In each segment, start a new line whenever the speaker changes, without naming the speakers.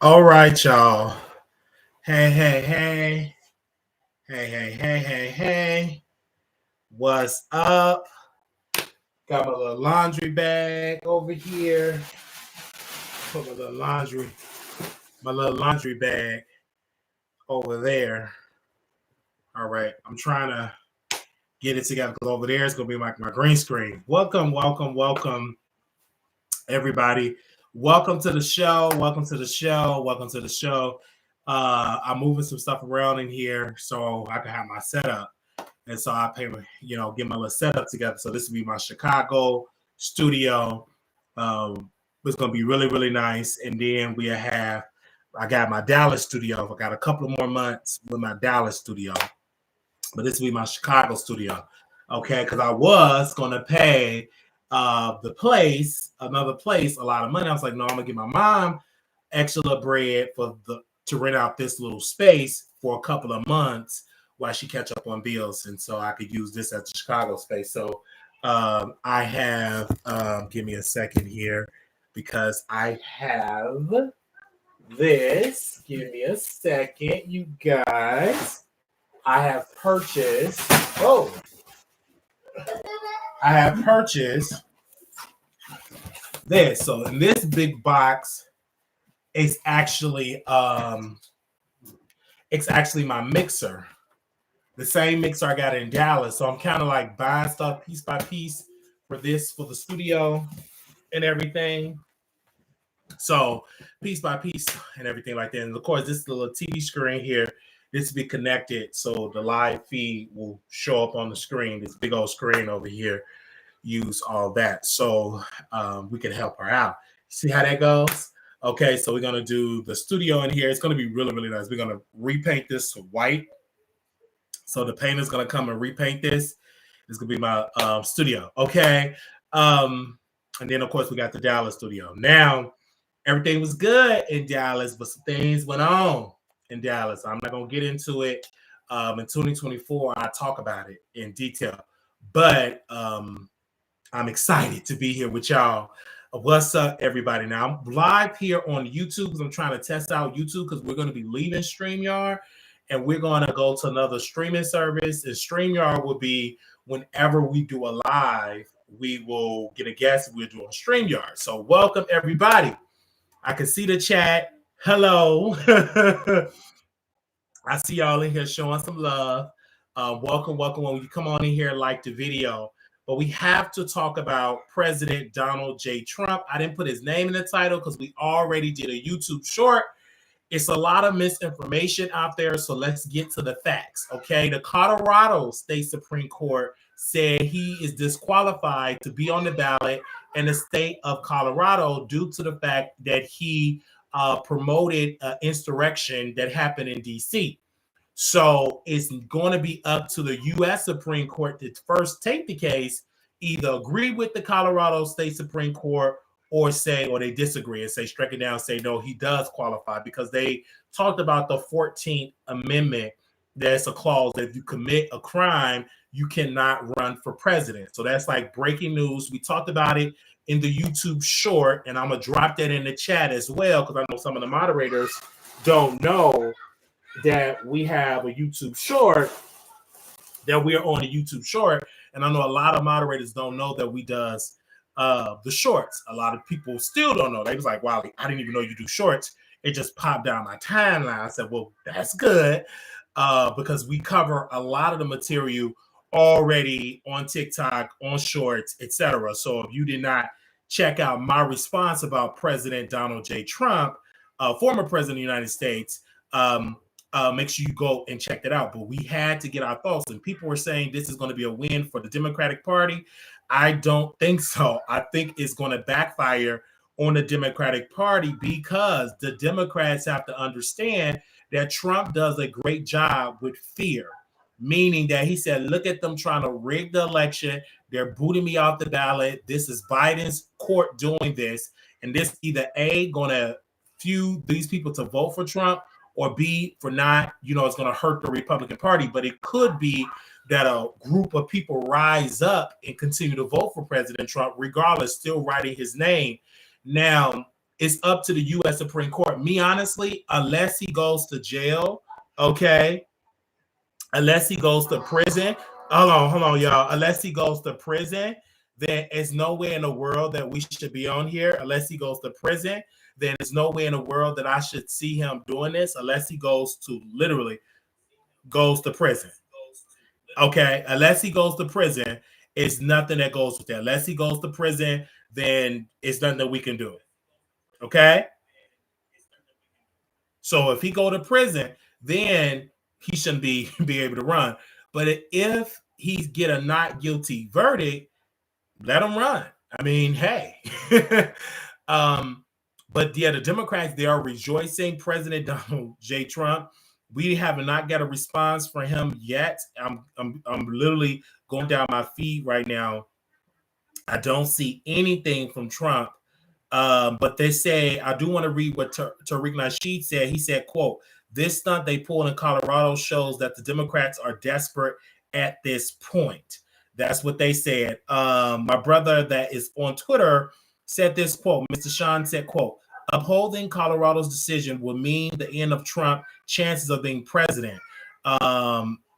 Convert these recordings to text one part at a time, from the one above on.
All right, y'all. Hey, hey, hey. Hey, hey, hey, hey, hey. What's up? Got my little laundry bag over here. Put my little laundry bag over there. All right. I'm trying to get it together because over there is going to be my green screen. Welcome, everybody. Welcome to the show. I'm moving some stuff around in here so I can have my setup. And so I get my little setup together. So this will be my Chicago studio. It's going to be really, really nice. And then I got my Dallas studio. I got a couple of more months with my Dallas studio. But this will be my Chicago studio. Okay. Because I was going to pay another place, a lot of money. I was like, no, I'm going to give my mom extra bread to rent out this little space for a couple of months while she catch up on bills, and so I could use this as the Chicago space. So I have give me a second here because I have this. Give me a second, you guys. I have purchased. Oh, I have purchased this. So in this big box, it's actually my mixer. The same mixer I got in Dallas. So I'm kind of like buying stuff piece by piece for the studio and everything. So piece by piece and everything like that. And of course, this little TV screen here, this will be connected so the live feed will show up on the screen. This big old screen over here, use all that. So we can help her out. See how that goes? Okay, so we're going to do the studio in here. It's going to be really, really nice. We're going to repaint this to white. So the painter's going to come and repaint this. This is going to be my studio. Okay. And then, of course, we got the Dallas studio. Now, everything was good in Dallas, but some things went on in Dallas. I'm not going to get into it. In 2024, I'll talk about it in detail. But I'm excited to be here with y'all. What's up, everybody? Now, I'm live here on YouTube because I'm trying to test out YouTube because we're going to be leaving StreamYard. And we're going to go to another streaming service. And StreamYard will be whenever we do a live, we will get a guest. We'll do a StreamYard. So welcome, everybody. I can see the chat. Hello. I see y'all in here showing some love. Welcome. When you come on in here, like the video. But we have to talk about President Donald J. Trump. I didn't put his name in the title because we already did a YouTube short. It's a lot of misinformation out there, so let's get to the facts, okay? The Colorado State Supreme Court said he is disqualified to be on the ballot in the state of Colorado due to the fact that he promoted an insurrection that happened in D.C. So it's going to be up to the U.S. Supreme Court to first take the case, either agree with the Colorado State Supreme Court or they disagree and strike it down, say, no, he does qualify because they talked about the 14th Amendment. There's a clause that if you commit a crime, you cannot run for president. So that's like breaking news. We talked about it in the YouTube short, and I'm going to drop that in the chat as well because I know some of the moderators don't know that we have a YouTube short, that we're on a YouTube short. And I know a lot of moderators don't know that we does the shorts. A lot of people still don't know. They was like, Wiley, I didn't even know you do shorts. It just popped down my timeline. I said, well, that's good because we cover a lot of the material already on TikTok, on shorts, etc. So if you did not check out my response about President Donald J. Trump, former president of the United States, make sure you go and check that out. But we had to get our thoughts, and people were saying this is going to be a win for the Democratic Party. I don't think so. I think it's going to backfire on the Democratic Party because the Democrats have to understand that Trump does a great job with fear, meaning that he said, look at them trying to rig the election. They're booting me off the ballot. This is Biden's court doing this. And this either A, going to fuel these people to vote for Trump, or B, for not, it's going to hurt the Republican Party. But it could be that a group of people rise up and continue to vote for President Trump, regardless, still writing his name. Now, it's up to the U.S. Supreme Court. Me, honestly, unless he goes to jail, okay, unless he goes to prison, hold on, y'all. Unless he goes to prison, then it's no way in the world that we should be on here. Unless he goes to prison, then there's no way in the world that I should see him doing this unless he goes to literally goes to prison. Okay, unless he goes to prison, it's nothing that goes with that. Unless he goes to prison, then it's nothing that we can do. Okay. So if he go to prison, then he shouldn't be able to run. But if he get a not guilty verdict, let him run. I mean, hey. But yeah, the Democrats, they are rejoicing. President Donald J. Trump, we have not got a response from him yet. I'm literally going down my feed right now. I don't see anything from Trump. But they say, I do want to read what Tariq Nasheed said. He said, quote, "This stunt they pulled in Colorado shows that the Democrats are desperate at this point." That's what they said. My brother that is on Twitter said this quote. Mr. Sean said, quote, "Upholding Colorado's decision will mean the end of Trump's chances of being president.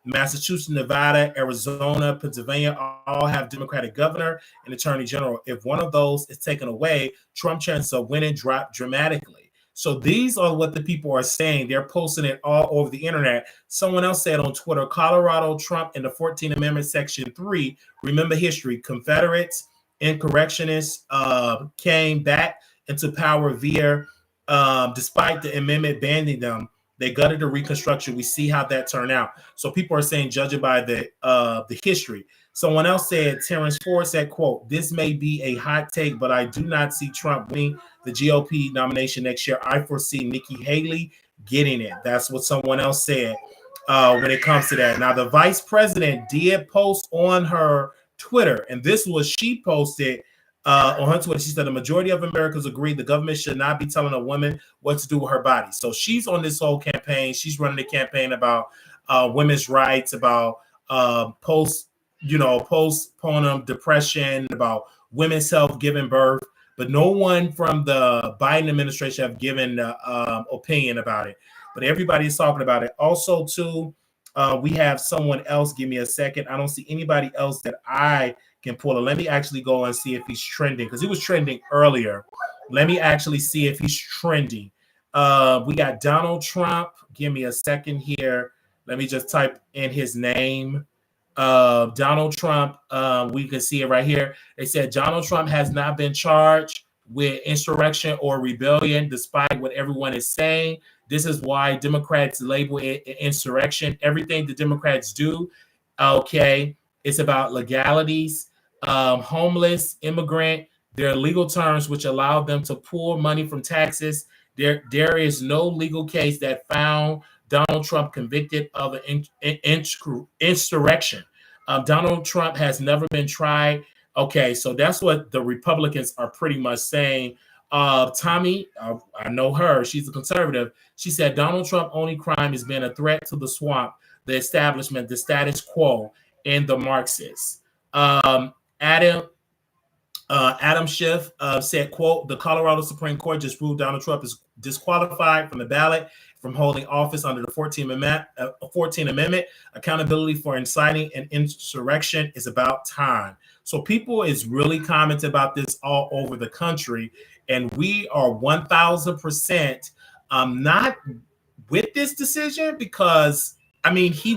Massachusetts, Nevada, Arizona, Pennsylvania all have Democratic governor and attorney general. If one of those is taken away, Trump's chances of winning drop dramatically." So these are what the people are saying. They're posting it all over the internet. Someone else said on Twitter, Colorado, Trump in the 14th Amendment, Section 3, remember history, Confederates, insurrectionists came back into power via, despite the amendment banning them. They gutted the Reconstruction. We see how that turned out. So people are saying, judging by the history. Someone else said, Terrence Ford said, quote, "This may be a hot take, but I do not see Trump winning the GOP nomination next year. I foresee Nikki Haley getting it." That's what someone else said when it comes to that. Now, the vice president did post on her Twitter, and this was she posted on her Twitter. She said, "The majority of Americans agree the government should not be telling a woman what to do with her body." So she's on this whole campaign. She's running a campaign about women's rights, about postpartum depression, about women's health, giving birth. But no one from the Biden administration have given opinion about it. But everybody is talking about it. Also, too, we have someone else. Give me a second. I don't see anybody else that I can pull it. Let me actually go and see if he's trending, because he was trending earlier. Let me actually see if he's trending. We got Donald Trump. Give me a second here. Let me just type in his name. Donald Trump. We can see it right here. They said Donald Trump has not been charged with insurrection or rebellion, despite what everyone is saying. This is why Democrats label it insurrection. Everything the Democrats do, okay, it's about legalities. Homeless, immigrant, there are legal terms which allow them to pull money from taxes. There is no legal case that found Donald Trump convicted of an insurrection. Donald Trump has never been tried. Okay, so that's what the Republicans are pretty much saying. Tommy, I know her. She's a conservative. She said Donald Trump's only crime has been a threat to the swamp, the establishment, the status quo, and the Marxists. Adam Schiff said, quote, "The Colorado Supreme Court just ruled Donald Trump is disqualified from the ballot from holding office under the 14th Amendment. Accountability for inciting an insurrection is about time." So people is really commenting about this all over the country, and we are 1,000% not with this decision, because I mean he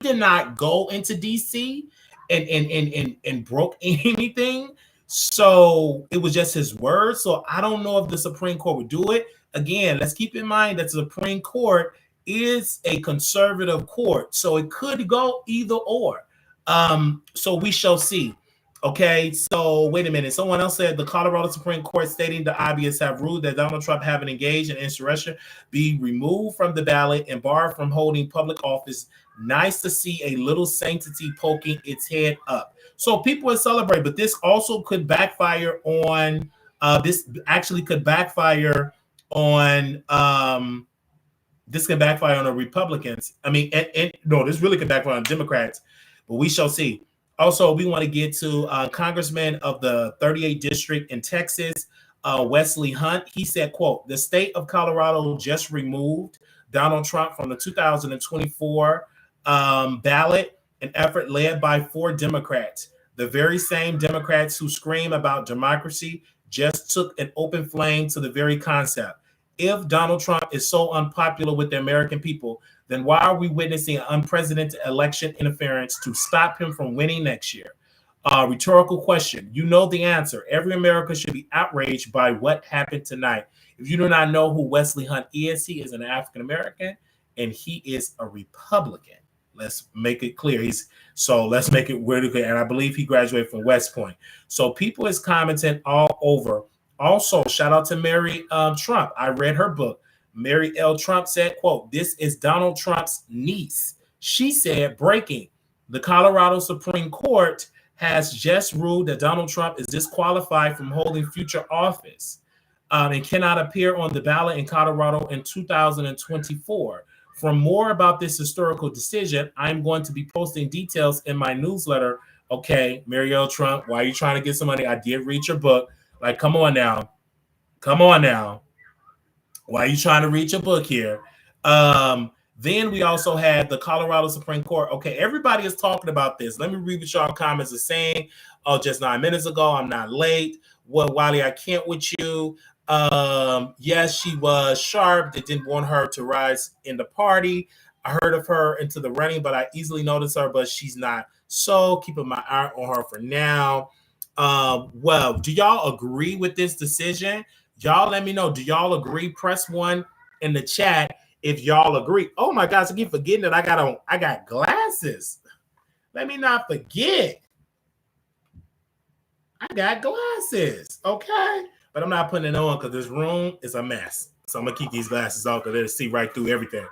did not go into DC and broke anything. So it was just his word. So I don't know if the Supreme Court would do it. Again, let's keep in mind that the Supreme Court is a conservative court, so it could go either or. So we shall see. Okay, so wait a minute. Someone else said the Colorado Supreme Court, stating the obvious, have ruled that Donald Trump, having engaged in insurrection, be removed from the ballot and barred from holding public office. Nice to see a little sanctity poking its head up. So people are celebrating, but this also could backfire on. This could backfire on. This can backfire on the Republicans. I mean, no, this really could backfire on Democrats, but we shall see. Also, we want to get to Congressman of the 38th District in Texas, Wesley Hunt. He said, quote, the state of Colorado just removed Donald Trump from the 2024 ballot, an effort led by 4 Democrats. The very same Democrats who scream about democracy just took an open flame to the very concept. If Donald Trump is so unpopular with the American people, then why are we witnessing an unprecedented election interference to stop him from winning next year? Rhetorical question. You know the answer. Every American should be outraged by what happened tonight. If you do not know who Wesley Hunt is, he is an African American and he is a Republican. Let's make it clear. Let's make it really clear. And I believe he graduated from West Point. So people is commenting all over. Also, shout out to Mary Trump. I read her book. Mary L. Trump said, quote, this is Donald Trump's niece. She said, breaking, the Colorado Supreme Court has just ruled that Donald Trump is disqualified from holding future office and cannot appear on the ballot in Colorado in 2024. For more about this historical decision, I'm going to be posting details in my newsletter. Okay, Mary L. Trump, why are you trying to get some money? I did read your book. Like, come on now. Come on now. Why are you trying to read your book here? Then we also had the Colorado Supreme Court. Okay, everybody is talking about this. Let me read what y'all comments are saying. Oh, just 9 minutes ago, I'm not late. Well, Wiley, I can't with you. Yes, she was sharp. They didn't want her to rise in the party. I heard of her into the running, but I easily noticed her, but she's not. So keeping my eye on her for now. Well, do y'all agree with this decision? Y'all let me know. Do y'all agree? Press 1 in the chat if y'all agree. Oh my gosh, I keep forgetting that I got glasses. Let me not forget. I got glasses. Okay. But I'm not putting it on because this room is a mess. So I'm gonna keep these glasses off because they'll see right through everything.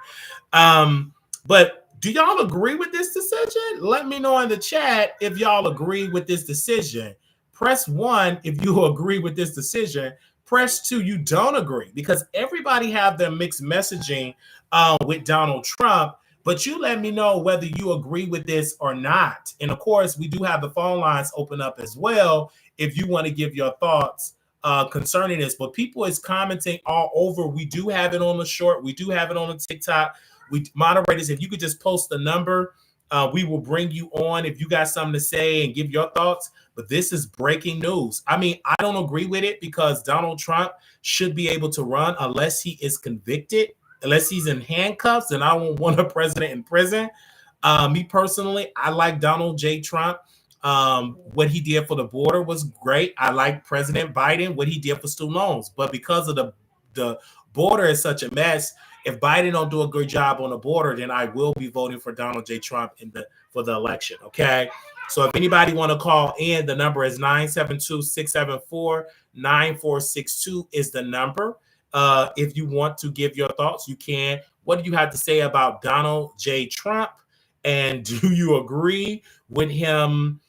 But do y'all agree with this decision? Let me know in the chat if y'all agree with this decision. Press 1 if you agree with this decision. Press 2 you don't agree, because everybody have their mixed messaging with Donald Trump. But you let me know whether you agree with this or not. And of course, we do have the phone lines open up as well if you want to give your thoughts concerning this. But people is commenting all over. We do have it on the short. We do have it on the TikTok. We moderators, if you could just post the number, we will bring you on if you got something to say and give your thoughts. But this is breaking news. I mean, I don't agree with it because Donald Trump should be able to run unless he is convicted, unless he's in handcuffs, and I won't want a president in prison. Me personally, I like Donald J. Trump. What he did for the border was great. I like President Biden, what he did for student loans. But because of the border is such a mess, if Biden don't do a good job on the border, then I will be voting for Donald J. Trump for the election. Okay. So if anybody want to call in, the number is 972-674-9462 is the number. If you want to give your thoughts, you can. What do you have to say about Donald J. Trump? And do you agree with him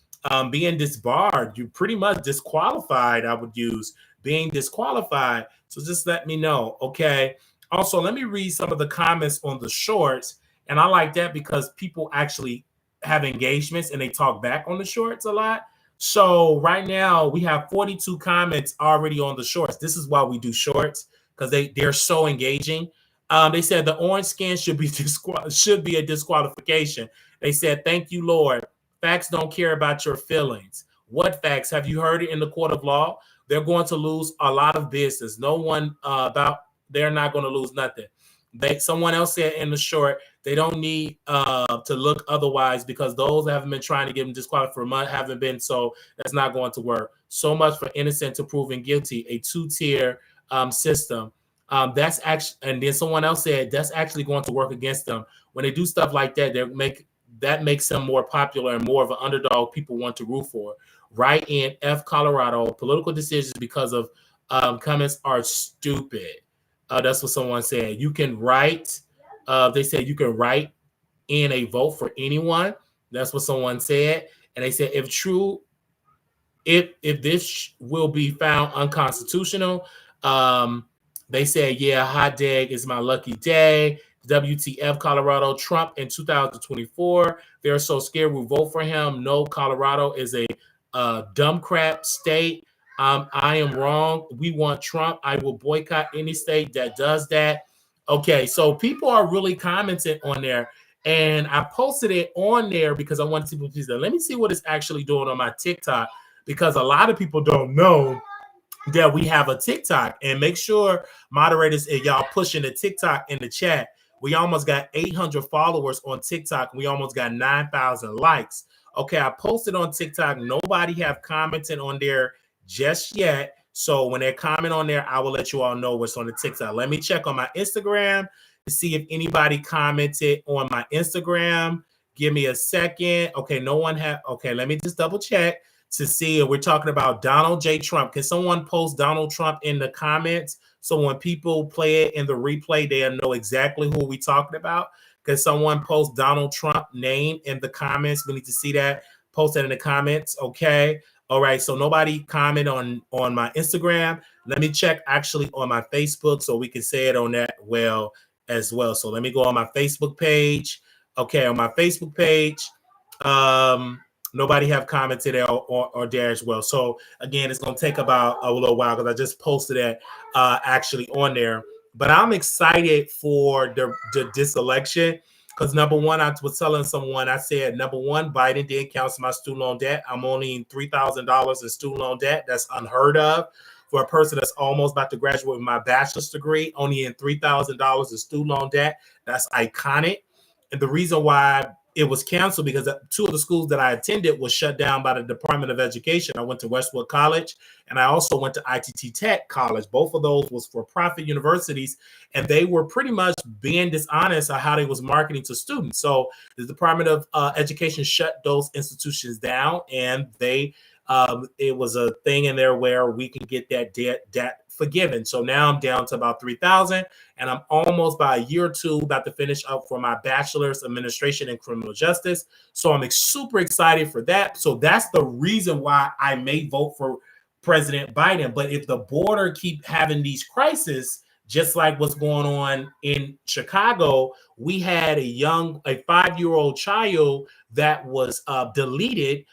being disbarred? You pretty much disqualified, I would use, being disqualified. So just let me know, okay? Also, let me read some of the comments on the shorts. And I like that because people actually have engagements and they talk back on the shorts a lot. So right now we have 42 comments already on the shorts. This is why we do shorts, because they're so engaging. They said the orange skin should be a disqualification. They said, thank you, Lord. Facts don't care about your feelings. What facts? Have you heard it in the court of law? They're going to lose a lot of business. No one they're not going to lose nothing. Someone else said in the short, they don't need to look otherwise because those that haven't been trying to get them disqualified for a month haven't been, so that's not going to work. So much for innocent to proven guilty, a two-tier system. That's actually, and then someone else said that's actually going to work against them. When they do stuff like that, that makes them more popular and more of an underdog people want to root for. Right in F Colorado, political decisions because of comments are stupid. That's what someone said. You can write. They said you can write in a vote for anyone. That's what someone said. And they said if true, if this will be found unconstitutional, they said, yeah, hot dag is my lucky day. WTF Colorado, Trump in 2024. They're so scared we'll vote for him. No, Colorado is a dumb crap state. I am wrong. We want Trump. I will boycott any state that does that. Okay, so people are really commenting on there, and I posted it on there because I wanted people to see. Let me see what it's actually doing on my TikTok, because a lot of people don't know that we have a TikTok. And make sure, moderators, if y'all pushing the TikTok in the chat. We almost got 800 followers on TikTok. We almost got 9,000 likes. Okay, I posted on TikTok. Nobody have commented on there just yet. So when they comment on there, I will let you all know what's on the TikTok. Let me check on my Instagram to see if anybody commented on my Instagram. Give me a second. Okay, no one have. Okay, let me just double check to see if we're talking about Donald J. Trump. Can someone post Donald Trump in the comments so when people play it in the replay, they'll know exactly who we're talking about? Can someone post Donald Trump name in the comments? We need to see that. Post that in the comments. Okay. All right. So nobody comment on my Instagram. Let me check actually on my Facebook so we can say it on that as well. So let me go on my Facebook page. Okay. On my Facebook page. Nobody have commented or there as well. So again, it's going to take about a little while because I just posted that actually on there. But I'm excited for this election because number one, I was telling someone, I said, number one, Biden did cancel my student loan debt. I'm only in $3,000 in student loan debt. That's unheard of for a person that's almost about to graduate with my bachelor's degree, only in $3,000 in student loan debt. That's iconic. And the reason why it was canceled because two of the schools that I attended was shut down by the Department of Education. I went to Westwood College and I also went to ITT Tech College. Both of those was for-profit universities, and they were pretty much being dishonest on how they was marketing to students. So the Department of Education shut those institutions down, and they it was a thing in there where we can get that debt forgiven. So now I'm down to about 3,000, and I'm almost by a year or two about to finish up for my bachelor's administration in criminal justice. So I'm super excited for that. So that's the reason why I may vote for President Biden. But if the border keep having these crises, just like what's going on in Chicago, we had a 5-year-old child that was deleted.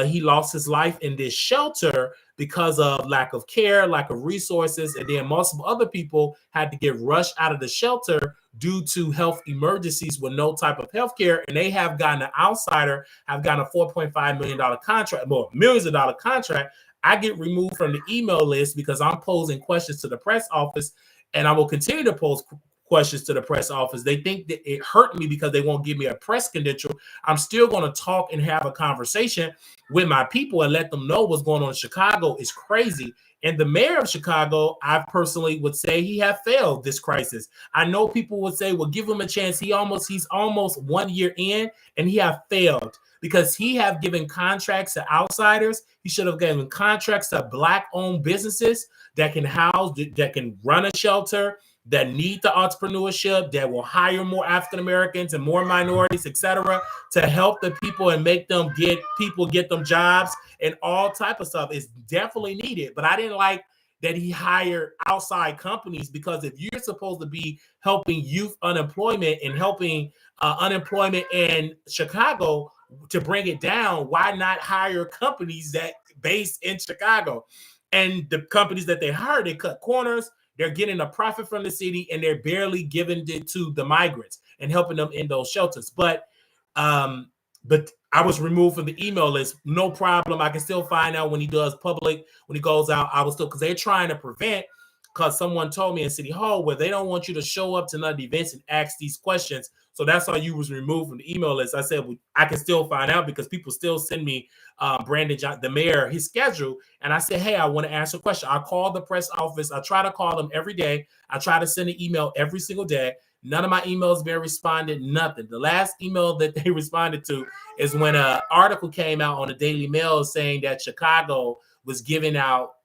He lost his life in this shelter because of lack of care, lack of resources, and then multiple other people had to get rushed out of the shelter due to health emergencies with no type of health care. And they have gotten an outsider, have gotten a $4.5 million contract, well, millions of dollar contract. I get removed from the email list because I'm posing questions to the press office, and I will continue to pose questions to the press office. They think that it hurt me because they won't give me a press credential. I'm still going to talk and have a conversation with my people and let them know what's going on in Chicago is crazy. And the mayor of Chicago, I personally would say he have failed this crisis. I know people would say, well, give him a chance. He's almost 1 year in, and he have failed because he have given contracts to outsiders. He should have given contracts to Black-owned businesses that can house, that can run a shelter, that need the entrepreneurship, that will hire more African Americans and more minorities, etc., to help the people and make them get them jobs and all type of stuff is definitely needed. But I didn't like that he hired outside companies, because if you're supposed to be helping youth unemployment and helping unemployment in Chicago to bring it down, why not hire companies that based in Chicago? And the companies that they hired, they cut corners. They're getting a profit from the city, and they're barely giving it to the migrants and helping them in those shelters. But I was removed from the email list. No problem. I can still find out when he does public, when he goes out. I was still, because they're trying to prevent, because someone told me in City Hall where they don't want you to show up to none of the events and ask these questions. So that's why you was removed from the email list. I said, well, I can still find out because people still send me Brandon John, the mayor, his schedule. And I said, hey, I want to ask a question. I called the press office. I try to call them every day. I try to send an email every single day. None of my emails been responded, nothing. The last email that they responded to is when an article came out on the Daily Mail saying that Chicago was giving out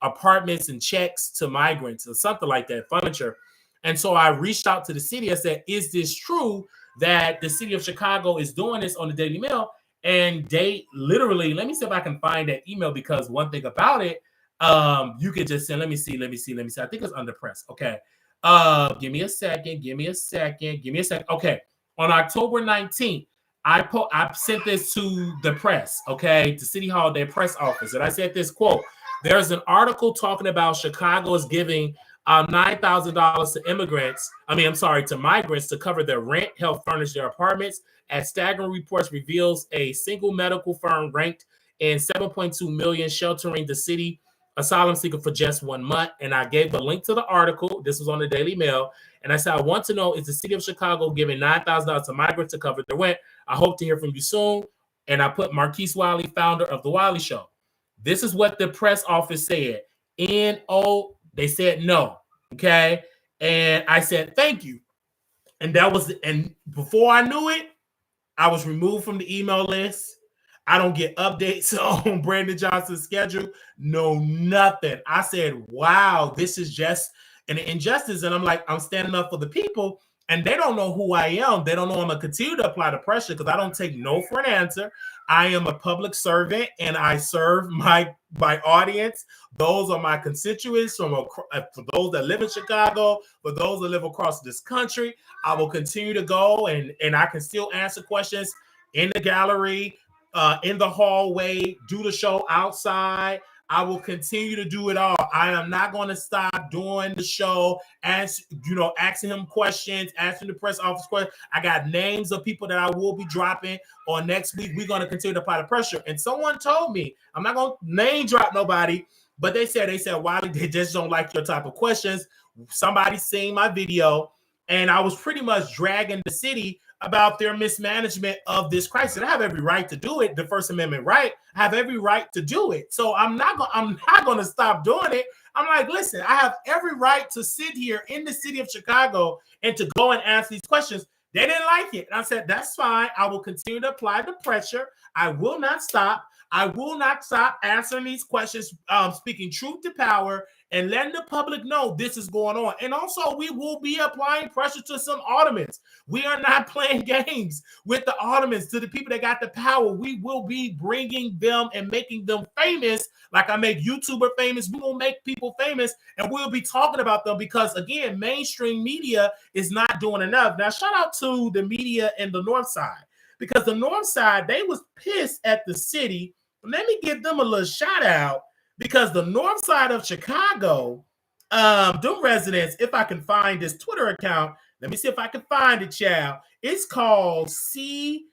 apartments and checks to migrants or something like that, furniture. And so I reached out to the city. I said, is this true that the city of Chicago is doing this on the Daily Mail? And they literally, let me see if I can find that email, because one thing about it, you could just send, let me see. I think it's under press. Okay. Give me a second. Okay. On October 19th, I sent this to the press, okay, to City Hall, their press office. And I said this quote: There's an article talking about Chicago is giving $9,000 to immigrants. To migrants to cover their rent, help furnish their apartments. As staggering reports reveals, a single medical firm ranked in 7.2 million sheltering the city asylum seeker for just 1 month. And I gave the link to the article. This was on the Daily Mail. And I said, I want to know, is the city of Chicago giving $9,000 to migrants to cover their rent? I hope to hear from you soon. And I put Marquise Wiley, founder of the Wiley Show. This is what the press office said. No, they said no. Okay. And I said, thank you. And and before I knew it, I was removed from the email list. I don't get updates on Brandon Johnson's schedule. No, nothing. I said, wow, this is just an injustice. And I'm like, I'm standing up for the people, and they don't know who I am. They don't know I'm going to continue to apply the pressure because I don't take no for an answer. I am a public servant, and I serve my audience. Those are my constituents, for those that live in Chicago, for those that live across this country. I will continue to go, and I can still answer questions in the gallery, in the hallway, do the show outside. I will continue to do it all. I am not going to stop doing the show, asking him questions, asking the press office questions. I got names of people that I will be dropping on next week. We're going to continue to apply the pressure. And someone told me, I'm not going to name drop nobody, but they said, Wiley, they just don't like your type of questions. Somebody seen my video, and I was pretty much dragging the city about their mismanagement of this crisis. And I have every right to do it. The First Amendment right. I have every right to do it. So I'm not going to stop doing it. I'm like, listen, I have every right to sit here in the city of Chicago and to go and ask these questions. They didn't like it. And I said, that's fine. I will continue to apply the pressure. I will not stop. I will not stop answering these questions, speaking truth to power, and letting the public know this is going on. And also, we will be applying pressure to some aldermen. We are not playing games with the aldermen, to the people that got the power. We will be bringing them and making them famous. Like I make YouTuber famous, we will make people famous, and we'll be talking about them because, again, mainstream media is not doing enough. Now, shout out to the media in the North Side, because the North Side, they was pissed at the city. Let me give them a little shout out, because the North Side of Chicago, them residents, if I can find this Twitter account, let me see if I can find it, child. It's called CWB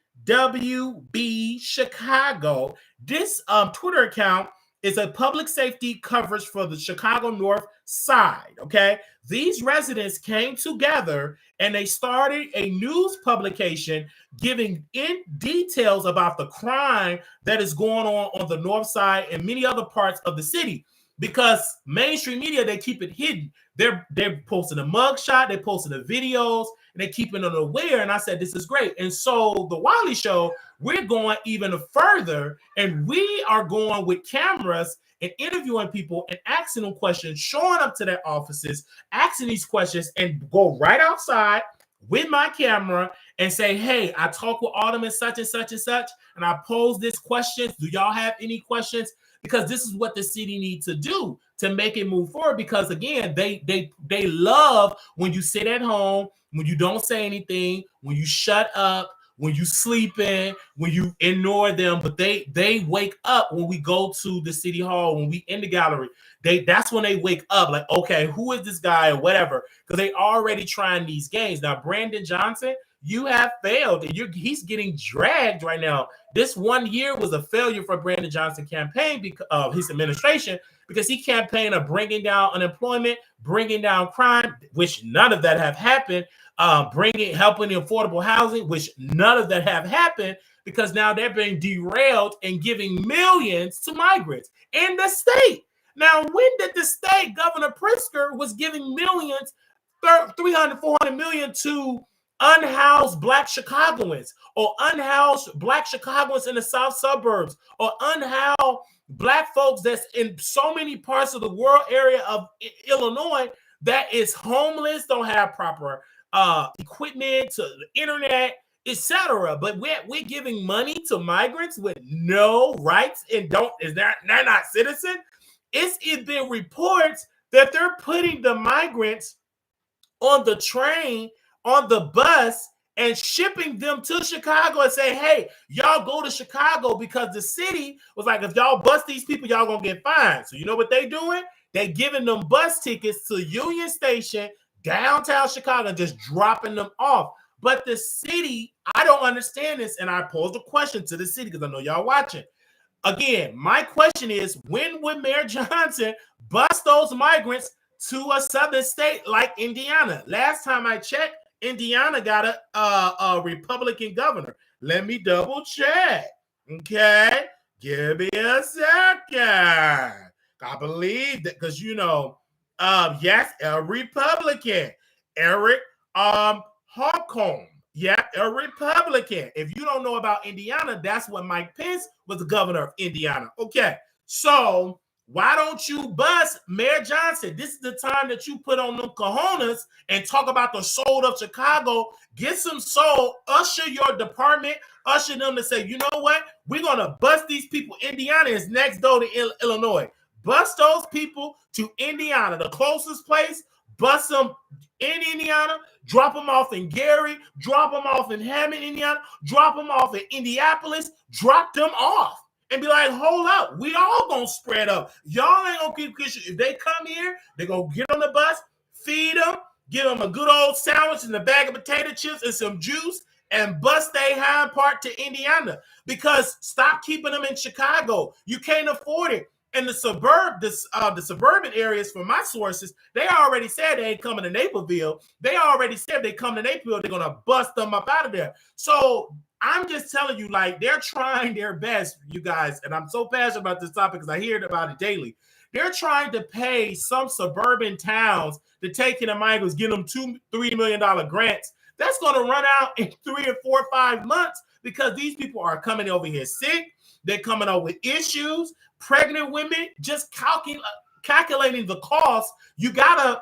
Chicago. This Twitter account is a public safety coverage for the Chicago North Side, okay? These residents came together and they started a news publication giving in details about the crime that is going on the North Side and many other parts of the city. Because mainstream media, they keep it hidden. They're posting a mugshot, they're posting the videos, and they're keeping it aware. And I said, this is great. And so the Wiley Show, we're going even further, and we are going with cameras and interviewing people and asking them questions, showing up to their offices, asking these questions, and go right outside with my camera and say, hey, I talk with Alderman such and such and such, and I pose this question. Do y'all have any questions? Because this is what the city needs to do to make it move forward. Because again, they love when you sit at home, when you don't say anything, when you shut up, when you sleeping, when you ignore them. But they wake up when we go to the city hall, when we in the gallery. That's when they wake up, like, okay, who is this guy or whatever? Because they already trying these games. Now, Brandon Johnson, you have failed, and he's getting dragged right now. This 1 year was a failure for Brandon Johnson campaign because of his administration, because he campaigned of bringing down unemployment, bringing down crime, which none of that have happened, helping affordable housing, which none of that have happened, because now they're being derailed and giving millions to migrants in the state. Now, when did the state, Governor Pritzker was giving millions, 300, 400 million to unhoused Black Chicagoans, or unhoused Black Chicagoans in the South suburbs, or unhoused Black folks that's in so many parts of the rural area of Illinois that is homeless, don't have proper equipment, to the internet, etc. But we're giving money to migrants with no rights and they're not citizens. It's been reports that they're putting the migrants on the train, on the bus, and shipping them to Chicago and say, hey, y'all go to Chicago, because the city was like, if y'all bust these people, y'all gonna get fined. So you know what they doing? They giving them bus tickets to Union Station, downtown Chicago, just dropping them off. But the city, I don't understand this, and I posed a question to the city because I know y'all watching. Again, my question is, when would Mayor Johnson bus those migrants to a southern state like Indiana? Last time I checked, Indiana got a Republican governor. Let me double check. Okay, give me a second. I believe that, because yes, a Republican, Eric Holcomb. Yeah, a Republican. If you don't know about Indiana, that's when Mike Pence was the governor of Indiana. Okay, so why don't you bust Mayor Johnson? This is the time that you put on them cojones and talk about the soul of Chicago. Get some soul, usher your department, usher them to say, you know what? We're going to bust these people. Indiana is next door to Illinois. Bust those people to Indiana, the closest place. Bust them in Indiana, drop them off in Gary, drop them off in Hammond, Indiana, drop them off in Indianapolis, drop them off and be like, hold up, we all gonna spread up. Y'all ain't gonna keep pushing. If they come here, they gonna get on the bus, feed them, give them a good old sandwich and a bag of potato chips and some juice, and bust their hind part to Indiana. Because stop keeping them in Chicago. You can't afford it. And the suburban areas, from my sources, they already said they ain't coming to Naperville. They already said they come to Naperville, they're gonna bust them up out of there. So I'm just telling you, like, they're trying their best, you guys. And I'm so passionate about this topic because I hear about it daily. They're trying to pay some suburban towns to take in the migrants, give them $2-3 million grants. That's gonna run out in 3 or 4 or 5 months, because these people are coming over here sick. They're coming over with issues. Pregnant women, just calculating the cost. You gotta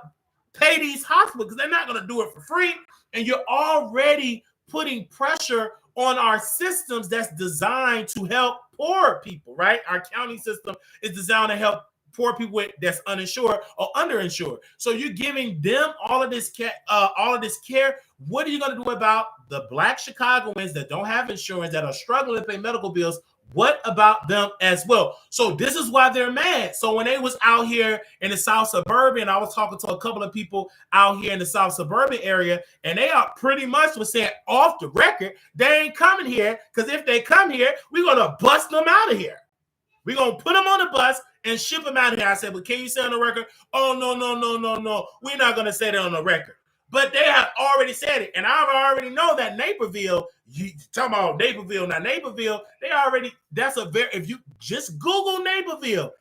pay these hospitals because they're not gonna do it for free. And you're already putting pressure on our systems that's designed to help poor people, right? Our county system is designed to help poor people that's uninsured or underinsured. So you're giving them all of this care. What are you gonna do about the Black Chicagoans that don't have insurance, that are struggling to pay medical bills? What about them as well? So this is why they're mad. So when they was out here in the South Suburban, I was talking to a couple of people out here in the South Suburban area, and they are pretty much was saying off the record, they ain't coming here, because if they come here, we're going to bust them out of here. We're going to put them on the bus and ship them out of here. I said, but can you say on the record? Oh, no. We're not going to say that on the record. But they have already said it. And I already know that Naperville, you talking about Naperville. Now, Naperville, if you just Google Naperville,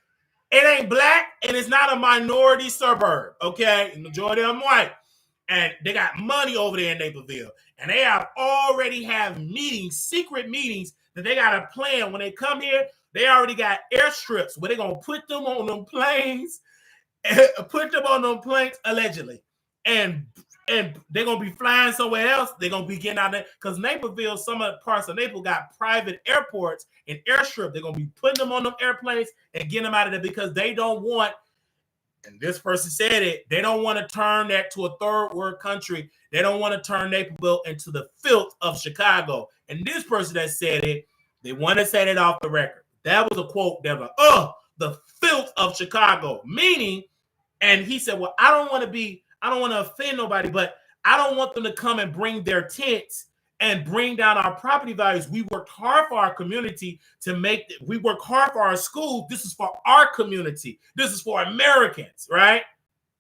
it ain't Black and it's not a minority suburb, okay? The majority of them white. And they got money over there in Naperville. And they have already have meetings, secret meetings, that they got a plan. When they come here, they already got airstrips where they're going to put them on them planes, allegedly. And they're going to be flying somewhere else. They're going to be getting out there. Because Naperville, some of the parts of Naperville got private airports and airstrip. They're going to be putting them on them airplanes and getting them out of there, because they don't want, and this person said it, they don't want to turn that to a third world country. They don't want to turn Naperville into the filth of Chicago. And this person that said it, they want to say that off the record. That was a quote that was like, the filth of Chicago. Meaning, and he said, well, I don't want to offend nobody, but I don't want them to come and bring their tents and bring down our property values. We worked hard for our community we work hard for our school. This is for our community. This is for Americans, right?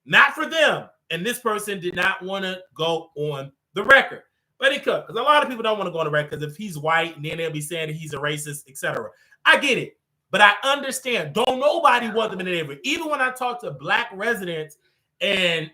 Not for them. And this person did not want to go on the record, but he could, because a lot of people don't want to go on the record, because if he's white, and then they'll be saying that he's a racist, etc. I get it, but I understand. Don't nobody want them in the neighborhood. Even when I talk to Black residents and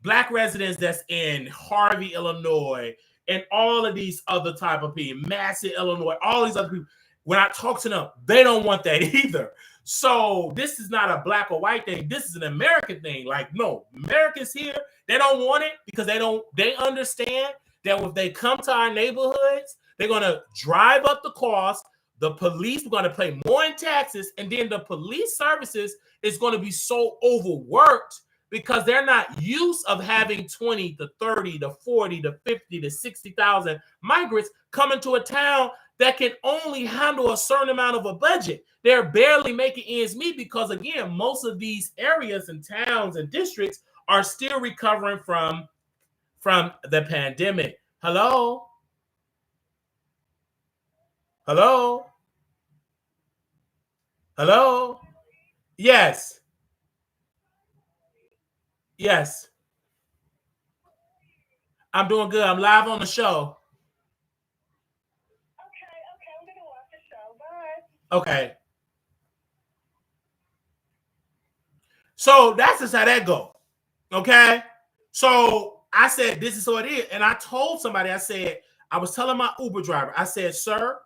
Black residents that's in Harvey, Illinois, and all of these other type of people, Massey, Illinois, all these other people, when I talk to them, they don't want that either. So this is not a Black or white thing. This is an American thing. Like, no, Americans here, they don't want it, because they understand that if they come to our neighborhoods, they're going to drive up the cost. The police are going to pay more in taxes, and then the police services is going to be so overworked because they're not used of having 20 to 30 to 40 to 50 to 60,000 migrants coming to a town that can only handle a certain amount of a budget. They're barely making ends meet because, again, most of these areas and towns and districts are still recovering from the pandemic. Hello? Hello? Hello? Yes. Yes. I'm doing good. I'm live on the show.
Okay, I'm gonna watch the show. Bye.
Okay. So that's just how that go. Okay. So I said, this is what it is. And I told somebody, I was telling my Uber driver, I said, sir,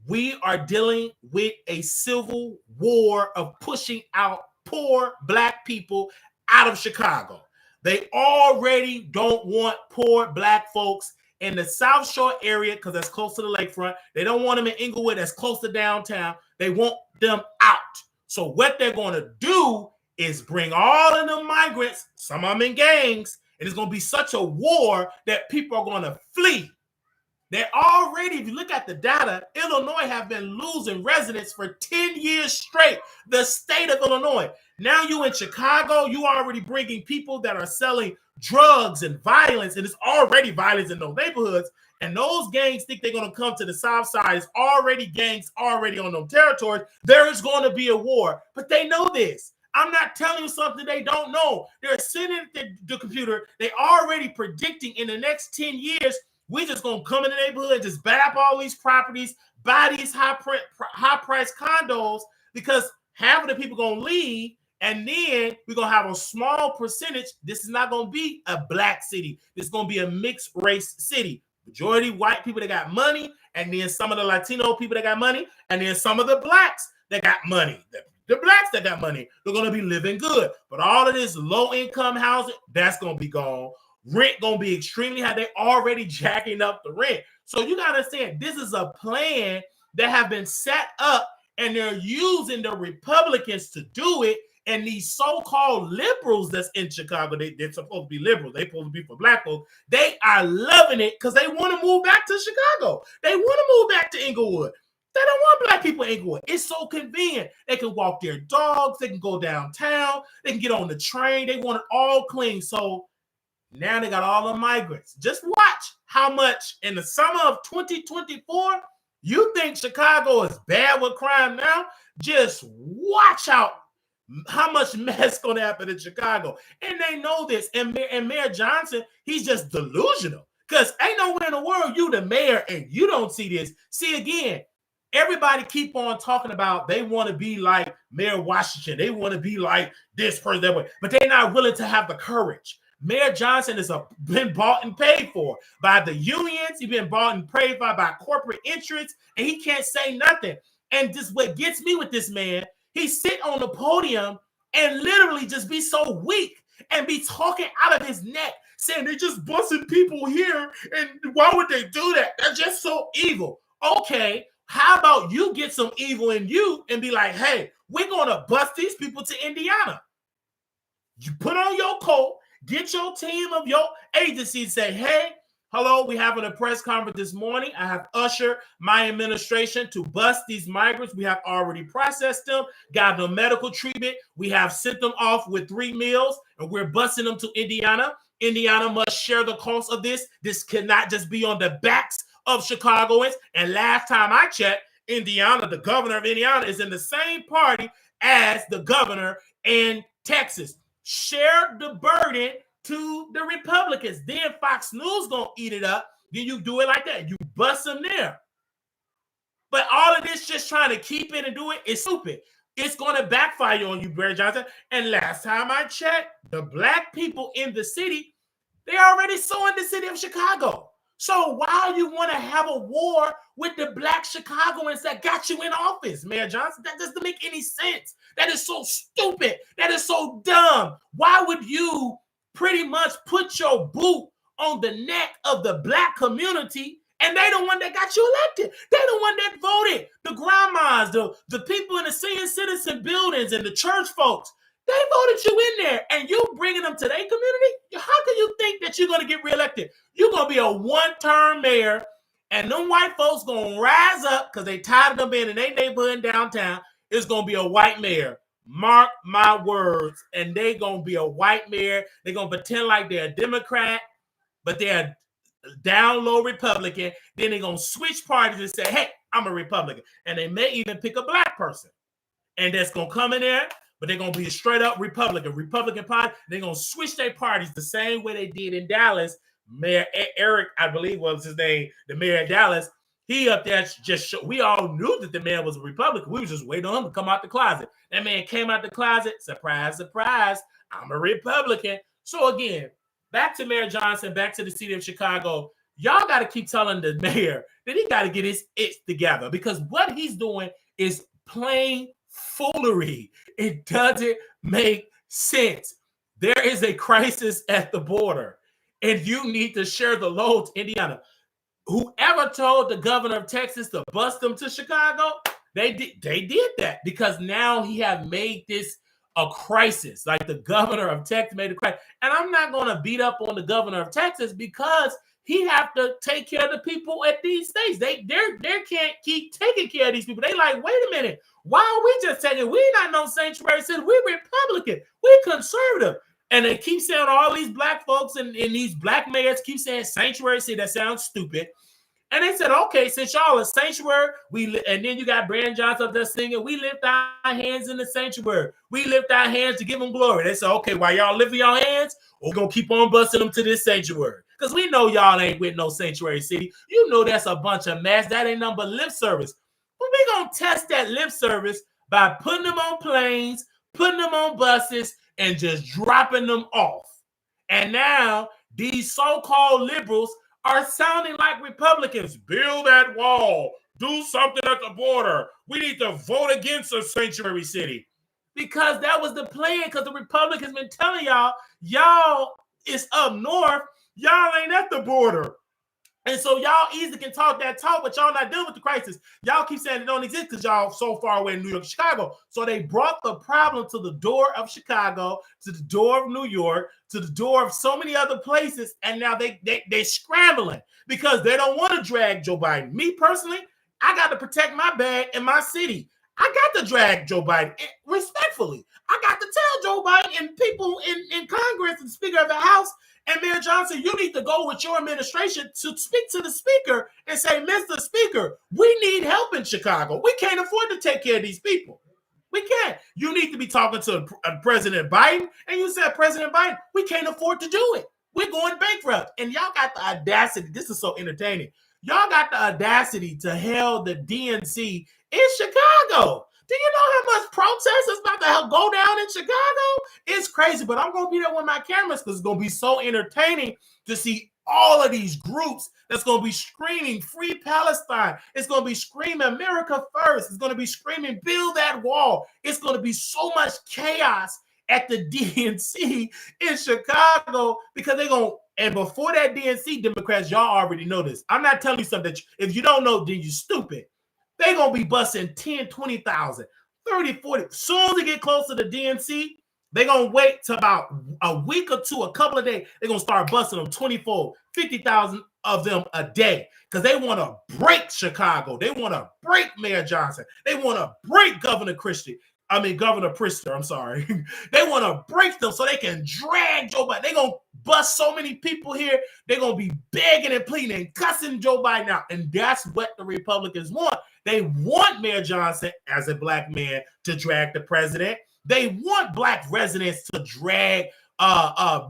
we are dealing with a civil war of pushing out poor Black people out of Chicago. They already don't want poor Black folks in the South Shore area because that's close to the lakefront. They don't want them in Inglewood, that's close to downtown. They want them out. So what they're going to do is bring all of the migrants, some of them in gangs, and it's going to be such a war that people are going to flee. They're already, if you look at the data, Illinois have been losing residents for 10 years straight. The state of Illinois. Now you in Chicago, you already bringing people that are selling drugs and violence, and it's already violence in those neighborhoods. And those gangs think they're going to come to the South Side. It's already gangs already on those territories. There is going to be a war, but they know this. I'm not telling you something they don't know. They're sitting at the computer. They already predicting in the next 10 years, we're just going to come in the neighborhood and just buy up all these properties, buy these high-priced condos, because half of the people going to leave, and then we're going to have a small percentage. This is not going to be a Black city. This is going to be a mixed-race city. Majority white people that got money, and then some of the Latino people that got money, and then some of the Blacks that got money. The Blacks that got money, they're going to be living good. But all of this low-income housing, that's going to be gone. Rent going to be extremely high. They're already jacking up the rent. So you got to understand, this is a plan that have been set up, and they're using the Republicans to do it. And these so-called liberals that's in Chicago, they're supposed to be liberals. They're supposed to be for Black folks. They are loving it because they want to move back to Chicago. They want to move back to Inglewood. They don't want Black people in Inglewood. It's so convenient. They can walk their dogs. They can go downtown. They can get on the train. They want it all clean. So now they got all the migrants. Just watch how much in the summer of 2024, you think Chicago is bad with crime now? Just watch out how much mess going to happen in Chicago. And they know this. And Mayor Johnson, he's just delusional. Because ain't nowhere in the world you the mayor and you don't see this. See, again, everybody keep on talking about they want to be like Mayor Washington. They want to be like this person, that way. But they're not willing to have the courage. Mayor Johnson has been bought and paid for by the unions. He's been bought and paid for by corporate interests, and he can't say nothing. And this what gets me with this man, he sit on the podium and literally just be so weak and be talking out of his neck, saying they're just busting people here, and why would they do that? They're just so evil. Okay, how about you get some evil in you and be like, hey, we're going to bust these people to Indiana. You put on your coat, get your team of your agency, say, hey, hello, we having a press conference this morning. I have ushered my administration to bust these migrants. We have already processed them, got them medical treatment. We have sent them off with 3 meals, and we're busting them to Indiana. Indiana must share the cost of this. This cannot just be on the backs of Chicagoans. And last time I checked, Indiana, the governor of Indiana, is in the same party as the governor in Texas. Share the burden to the Republicans. Then Fox News gonna eat it up. Then you do it like that. You bust them there. But all of this just trying to keep it and do it is stupid. It's going to backfire on you, Barry Johnson. And last time I checked, the Black people in the city, they already suing the city of Chicago. So why you want to have a war with the Black Chicagoans that got you in office, Mayor Johnson? That doesn't make any sense. That is so stupid. That is so dumb. Why would you pretty much put your boot on the neck of the Black community, and they the one that got you elected? They the one that voted. The grandmas, the people in the senior citizen buildings and the church folks. They voted you in there, and you bringing them to their community. How can you think that you're going to get reelected? You're going to be a one-term mayor, and them white folks going to rise up because they tired of them being in their neighborhood in downtown. It's going to be a white mayor. Mark my words. And they going to be a white mayor. They're going to pretend like they're a Democrat, but they're down low Republican. Then they're going to switch parties and say, hey, I'm a Republican. And they may even pick a black person. And that's going to come in there, but they're going to be a straight up Republican party. They're going to switch their parties the same way they did in Dallas. Mayor Eric, I believe was his name, the mayor of Dallas. He up there just we all knew that the man was a Republican. We were just waiting on him to come out the closet. That man came out the closet. Surprise, surprise. I'm a Republican. So again, back to Mayor Johnson, back to the city of Chicago. Y'all got to keep telling the mayor that he got to get his it together, because what he's doing is plain foolery. It doesn't make sense. There is a crisis at the border, and you need to share the load to Indiana. Whoever told the governor of Texas to bust them to Chicago, they did that, because now he have made this a crisis. Like the governor of Texas made a crisis. And I'm not going to beat up on the governor of Texas, because he have to take care of the people at these states. They can't keep taking care of these people. They like, wait a minute, why are we just taking? We not no sanctuary city. We Republican. We conservative. And they keep saying, all these black folks and these black mayors keep saying sanctuary city. That sounds stupid. And they said, okay, since y'all a sanctuary, and then you got Brandon Johnson up there singing, we lift our hands in the sanctuary. We lift our hands to give them glory. They said, okay, while y'all lifting your hands, we're going to keep on busting them to this sanctuary. Because we know y'all ain't with no sanctuary city. You know that's a bunch of mess. That ain't nothing but lip service. But we're going to test that lip service by putting them on planes, putting them on buses, and just dropping them off. And now these so-called liberals are sounding like Republicans. Build that wall. Do something at the border. We need to vote against a sanctuary city. Because that was the plan, because the Republicans been telling y'all is up north. Y'all ain't at the border. And so y'all easily can talk that talk, but y'all not dealing with the crisis. Y'all keep saying it don't exist because y'all so far away in New York, Chicago. So they brought the problem to the door of Chicago, to the door of New York, to the door of so many other places, and now they're scrambling because they don't want to drag Joe Biden. Me personally, I got to protect my bag in my city. I got to drag Joe Biden respectfully. I got to tell Joe Biden and people in Congress and Speaker of the House and Mayor Johnson, you need to go with your administration to speak to the Speaker and say, Mr. Speaker, we need help in Chicago. We can't afford to take care of these people. We can't. You need to be talking to President Biden, and you said, President Biden, we can't afford to do it. We're going bankrupt. And y'all got the audacity. This is so entertaining. Y'all got the audacity to hail the DNC in Chicago. Do you know how much protest is about to go down in Chicago? It's crazy, but I'm going to be there with my cameras because it's going to be so entertaining to see all of these groups that's going to be screaming Free Palestine. It's going to be screaming America First. It's going to be screaming Build That Wall. It's going to be so much chaos at the DNC in Chicago because they're going to, and before that DNC, Democrats, y'all already know this. I'm not telling you something that if you don't know, then you're stupid. They're going to be busting 10, 20,000, 30, 40. Soon as they get close to the DNC, they're going to wait till about a week or two, a couple of days. They're going to start busting them 24, 50,000 of them a day because they want to break Chicago. They want to break Mayor Johnson. They want to break Governor Pritzker, I'm sorry. They want to break them so they can drag Joe Biden. They're going to bust so many people here. They're going to be begging and pleading and cussing Joe Biden out. And that's what the Republicans want. They want Mayor Johnson as a black man to drag the president. They want black residents to drag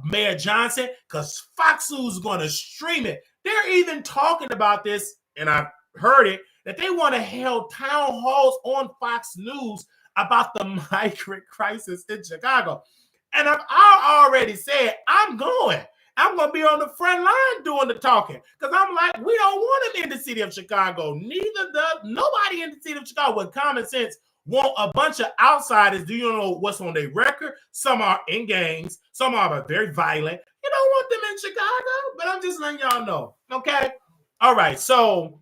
Mayor Johnson because Fox News is going to stream it. They're even talking about this, and I've heard it, that they want to hold town halls on Fox News about the migrant crisis in Chicago. And I already said, I'm going to be on the front line doing the talking because I'm like, we don't want him in the city of Chicago. Nobody in the city of Chicago with common sense want a bunch of outsiders. Do you know what's on their record? Some are in gangs. Some are very violent. You don't want them in Chicago, but I'm just letting y'all know. Okay. All right. So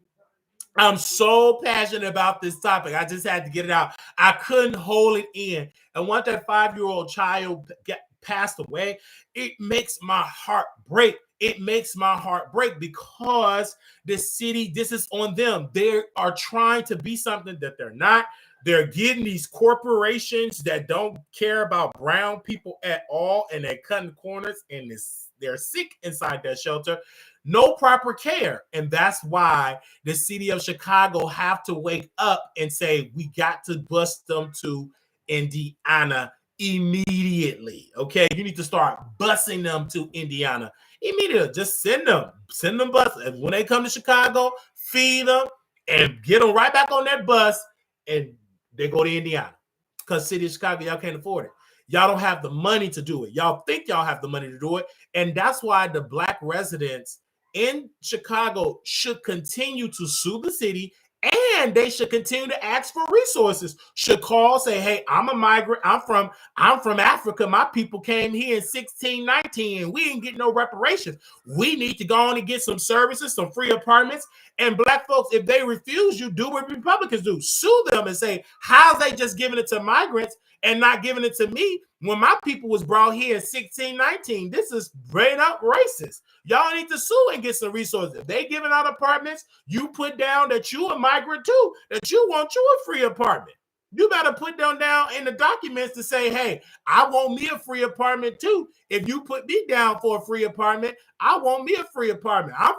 I'm so passionate about this topic. I just had to get it out. I couldn't hold it in. And once that 5-year-old child passed away, it makes my heart break. It makes my heart break because the city, this is on them. They are trying to be something that they're not. They're getting these corporations that don't care about brown people at all, and they're cutting corners, and they're sick inside that shelter. No proper care. And that's why the city of Chicago have to wake up and say, we got to bust them to Indiana immediately. Okay, you need to start busing them to Indiana immediately. Just send them buses. When they come to Chicago, feed them and get them right back on that bus, and they go to Indiana. Because city of Chicago, y'all can't afford it. Y'all don't have the money to do it. Y'all think y'all have the money to do it. And that's why the black residents in Chicago should continue to sue the city, and they should continue to ask for resources. Should call, say, hey, I'm a migrant. I'm from Africa. My people came here in 1619 and we didn't get no reparations. We need to go on and get some services, some free apartments. And black folks, if they refuse you, do what Republicans do. Sue them and say, how's they just giving it to migrants and not giving it to me when my people was brought here in 1619? This is straight up racist. Y'all need to sue and get some resources. If they giving out apartments, you put down that you a migrant too, that you want you a free apartment. You better put them down in the documents to say, hey, I want me a free apartment too. If you put me down for a free apartment, I want me a free apartment. I'm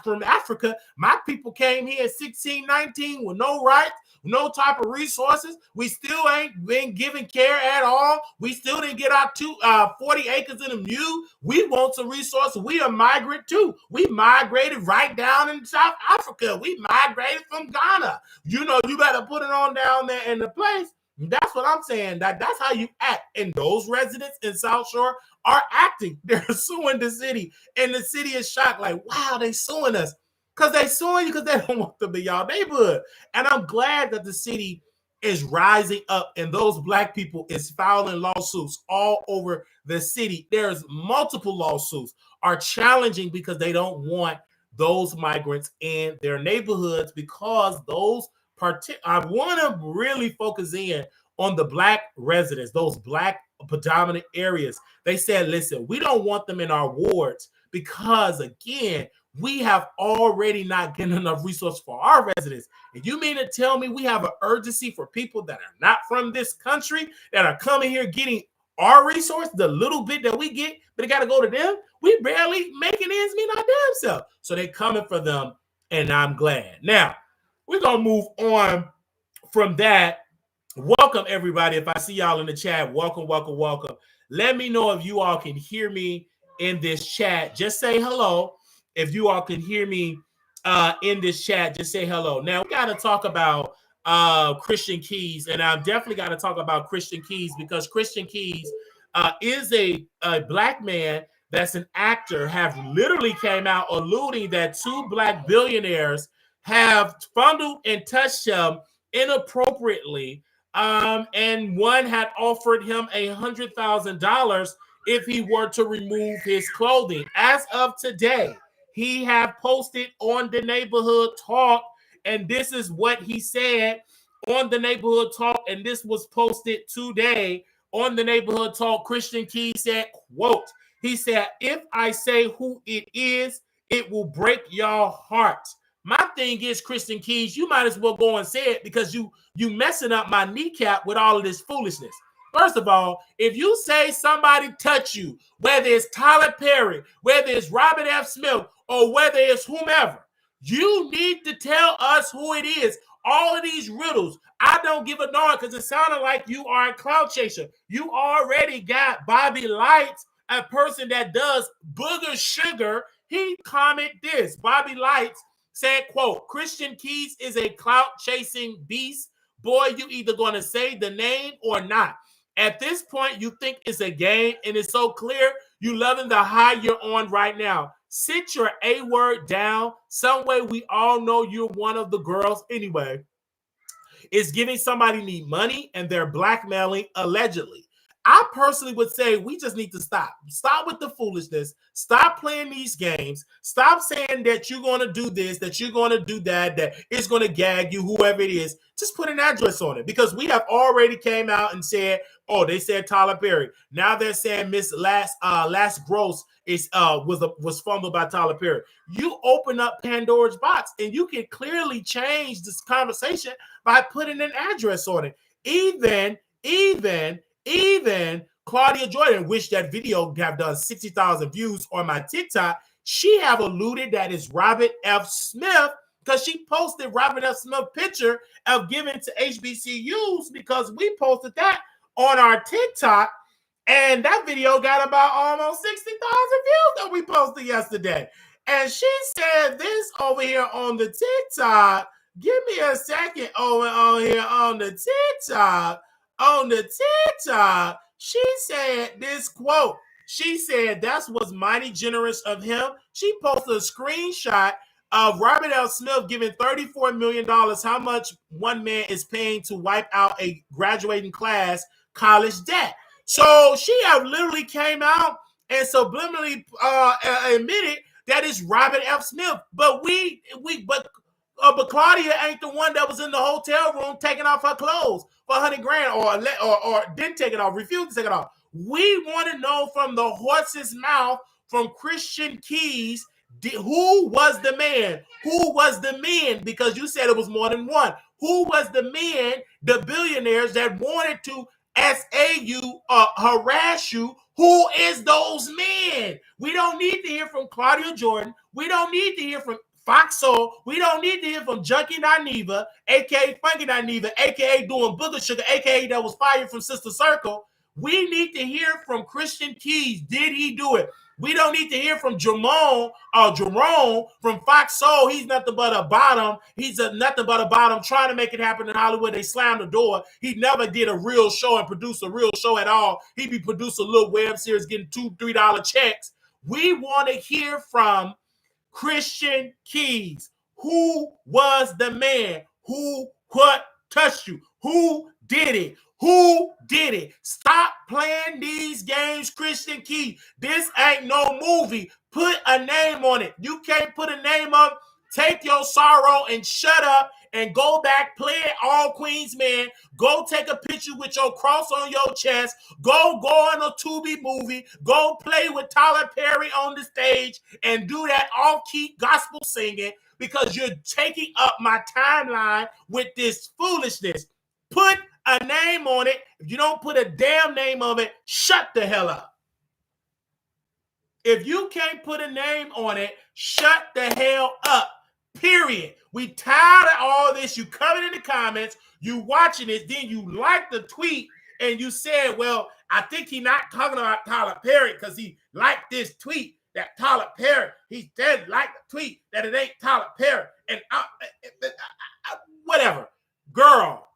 from Africa. My people came here in 1619 with no rights, no type of resources. We still ain't been given care at all. We still didn't get our 40 acres in a mule. We want some resources. We a migrant too. We migrated right down in South Africa. We migrated from Ghana. You know, you better put it on down there in the place. That's what I'm saying. That's how you act. And those residents in South Shore are acting. They're suing the city. And the city is shocked, like, wow, they suing us. Because they suing you because they don't want them in y'all neighborhood. And I'm glad that the city is rising up and those black people is filing lawsuits all over the city. There's multiple lawsuits are challenging because they don't want those migrants in their neighborhoods, because those I want to really focus in on the black residents, those black predominant areas. They said, listen, we don't want them in our wards because, again, we have already not getting enough resources for our residents. And you mean to tell me we have an urgency for people that are not from this country that are coming here getting our resource, the little bit that we get, but it got to go to them? We barely making ends meet our damn self. So they coming for them, and I'm glad. Now, we're going to move on from that. Welcome, everybody. If I see y'all in the chat, welcome, welcome, welcome. Let me know if you all can hear me in this chat. Just say hello. If you all can hear me in this chat, just say hello. Now, we got to talk about Christian Keys, and I've definitely got to talk about Christian Keys because Christian Keys is a black man that's an actor, have literally came out alluding that 2 black billionaires have fondled and touched him inappropriately. And one had offered him $100,000 if he were to remove his clothing. As of today, he have posted on the Neighborhood Talk, and this is what he said on the Neighborhood Talk, and this was posted today on the Neighborhood Talk. Christian Key said, quote, he said, if I say who it is, it will break your heart. My thing is, Christian Keys, you might as well go and say it because you messing up my kneecap with all of this foolishness. First of all, if you say somebody touch you, whether it's Tyler Perry, whether it's Robert F. Smith, or whether it's whomever, you need to tell us who it is. All of these riddles, I don't give a darn because it sounded like you are a clout chaser. You already got Bobby Lights, a person that does booger sugar. He commented this. Bobby Lights said, quote, Christian Keys is a clout-chasing beast. Boy, you either going to say the name or not. At this point, you think it's a game, and it's so clear you loving the high you're on right now. Sit your A word down. Some way we all know you're one of the girls anyway. It's giving somebody need money, and they're blackmailing allegedly. I personally would say we just need to stop. Stop with the foolishness. Stop playing these games. Stop saying that you're going to do this, that you're going to do that, that it's going to gag you, whoever it is. Just put an address on it, because we have already came out and said, oh, they said Tyler Perry. Now they're saying Miss Last Gross was fumbled by Tyler Perry. You open up Pandora's box, and you can clearly change this conversation by putting an address on it. Even Claudia Jordan, which that video have done 60,000 views on my TikTok, she have alluded that it's Robert F. Smith, because she posted Robert F. Smith picture of giving to HBCUs, because we posted that on our TikTok, and that video got about almost 60,000 views that we posted yesterday. And she said this over here on the TikTok. Give me a second over on here on the TikTok. On the TikTok, she said this quote. She said that was mighty generous of him. She posted a screenshot of Robert L. Smith giving $34 million, how much one man is paying to wipe out a graduating class college debt. So she have literally came out and subliminally admitted that it's Robert F. Smith. But but Claudia ain't the one that was in the hotel room taking off her clothes for $100,000 or didn't take it off, refused to take it off. We want to know from the horse's mouth, from Christian Keys, who was the man? Who was the men? Because you said it was more than one. Who was the men, the billionaires that wanted to SAU harass you? Who is those men? We don't need to hear from Claudia Jordan. We don't need to hear from Fox Soul. We don't need to hear from Junkie Nynaeva, a.k.a. Funky Nynaeva, a.k.a. doing Booger Sugar, a.k.a. that was fired from Sister Circle. We need to hear from Christian Keys. Did he do it? We don't need to hear from Jerome from Fox Soul. He's nothing but a bottom. He's nothing but a bottom trying to make it happen in Hollywood. They slammed the door. He never did a real show and produced a real show at all. He be producing a little web series getting $2, $3 checks. We want to hear from Christian Keys. Who was the man? What touched you? Who did it? Who did it? Stop playing these games, Christian Keys. This ain't no movie. Put a name on it. You can't put a name up. Take your sorrow and shut up and go back, play it all Queen's Man. Go take a picture with your cross on your chest. Go on a Tubi movie. Go play with Tyler Perry on the stage and do that off-key gospel singing, because you're taking up my timeline with this foolishness. Put a name on it. If you don't put a damn name on it, shut the hell up. If you can't put a name on it, shut the hell up. Period. We tired of all this. You coming in the comments, you watching this, then you like the tweet and you said, well, I think he not talking about Tyler Perry because he liked this tweet that Tyler Perry, he said like the tweet that it ain't Tyler Perry. And whatever. Girl,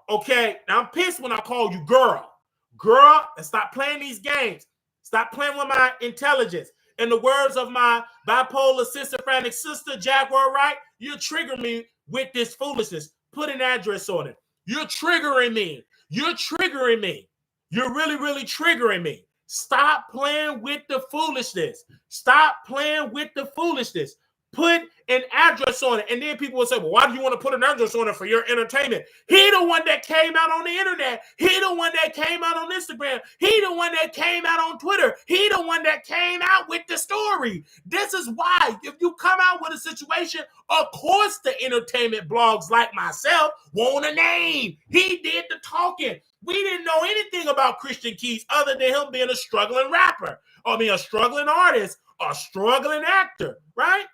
okay? Now I'm pissed when I call you girl. Girl, and stop playing these games. Stop playing with my intelligence. In the words of my bipolar schizophrenic sister, Jaguar Wright, you're triggering me with this foolishness. Put an address on it. You're triggering me. You're triggering me. You're really, really triggering me. Stop playing with the foolishness. Stop playing with the foolishness. Put an address on it. And then people will say, well, why do you want to put an address on it for your entertainment? He the one that came out on the internet. He the one that came out on Instagram. He the one that came out on Twitter. He the one that came out with the story. This is why if you come out with a situation, of course the entertainment blogs like myself want a name. He did the talking. We didn't know anything about Christian Keys other than him being a struggling rapper. A struggling artist, a struggling actor, right?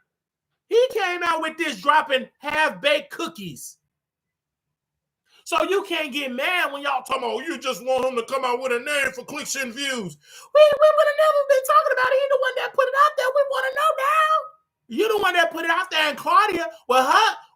He came out with this dropping half-baked cookies. So you can't get mad when y'all talking about, you just want him to come out with a name for clicks and views. We would have never been talking about it. He the one that put it out there. We want to know now. You the one that put it out there. And Claudia, well,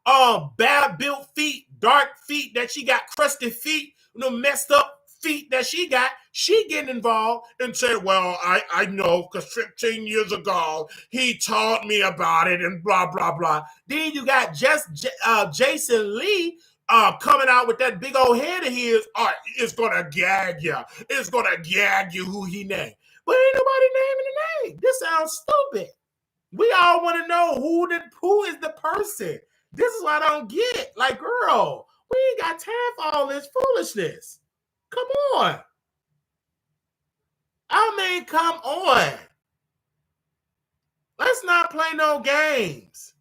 her bad built feet, dark feet that she got, crusted feet, messed up feet that she got, she getting involved and said, well, I know because 15 years ago, he taught me about it and blah, blah, blah. Then you got Jason Lee coming out with that big old head of his, it's gonna gag you. It's gonna gag you who he named. But ain't nobody naming the name. This sounds stupid. We all want to know who is the person. This is what I don't get. Like, girl, we ain't got time for all this foolishness. Come on. I mean, come on. Let's not play no games.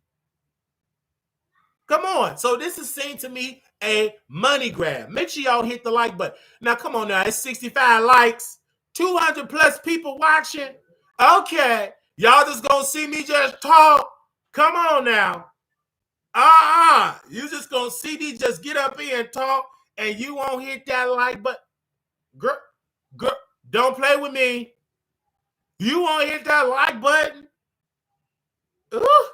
Come on. So this is seemed to me a money grab. Make sure y'all hit the like button. Now, come on now. It's 65 likes. 200 plus people watching. Okay. Y'all just gonna see me just talk. Come on now. You just gonna see me just get up here and talk, and you won't hit that like button. Girl, don't play with me. You won't hit that like button. Ooh.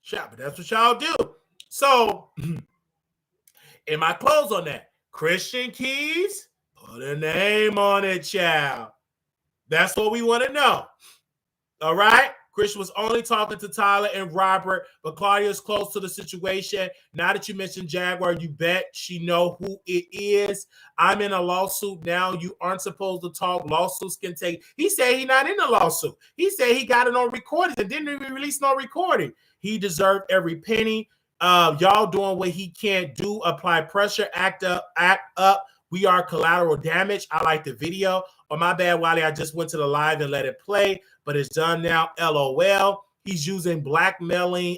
But that's what y'all do. So, in my close on that, Christian Keys, put a name on it, child. That's what we want to know. All right? Christian was only talking to Tyler and Robert, but Claudia's close to the situation. Now that you mentioned Jaguar, you bet she know who it is. I'm in a lawsuit now. You aren't supposed to talk. Lawsuits can take. He said he's not in a lawsuit. He said he got it on recording and didn't even release no recording. He deserved every penny. Y'all doing what he can't do. Apply pressure. Act up. We are collateral damage. I like the video. Oh, my bad, Wiley. I just went to the live and let it play, but it's done now. LOL. He's using blackmailing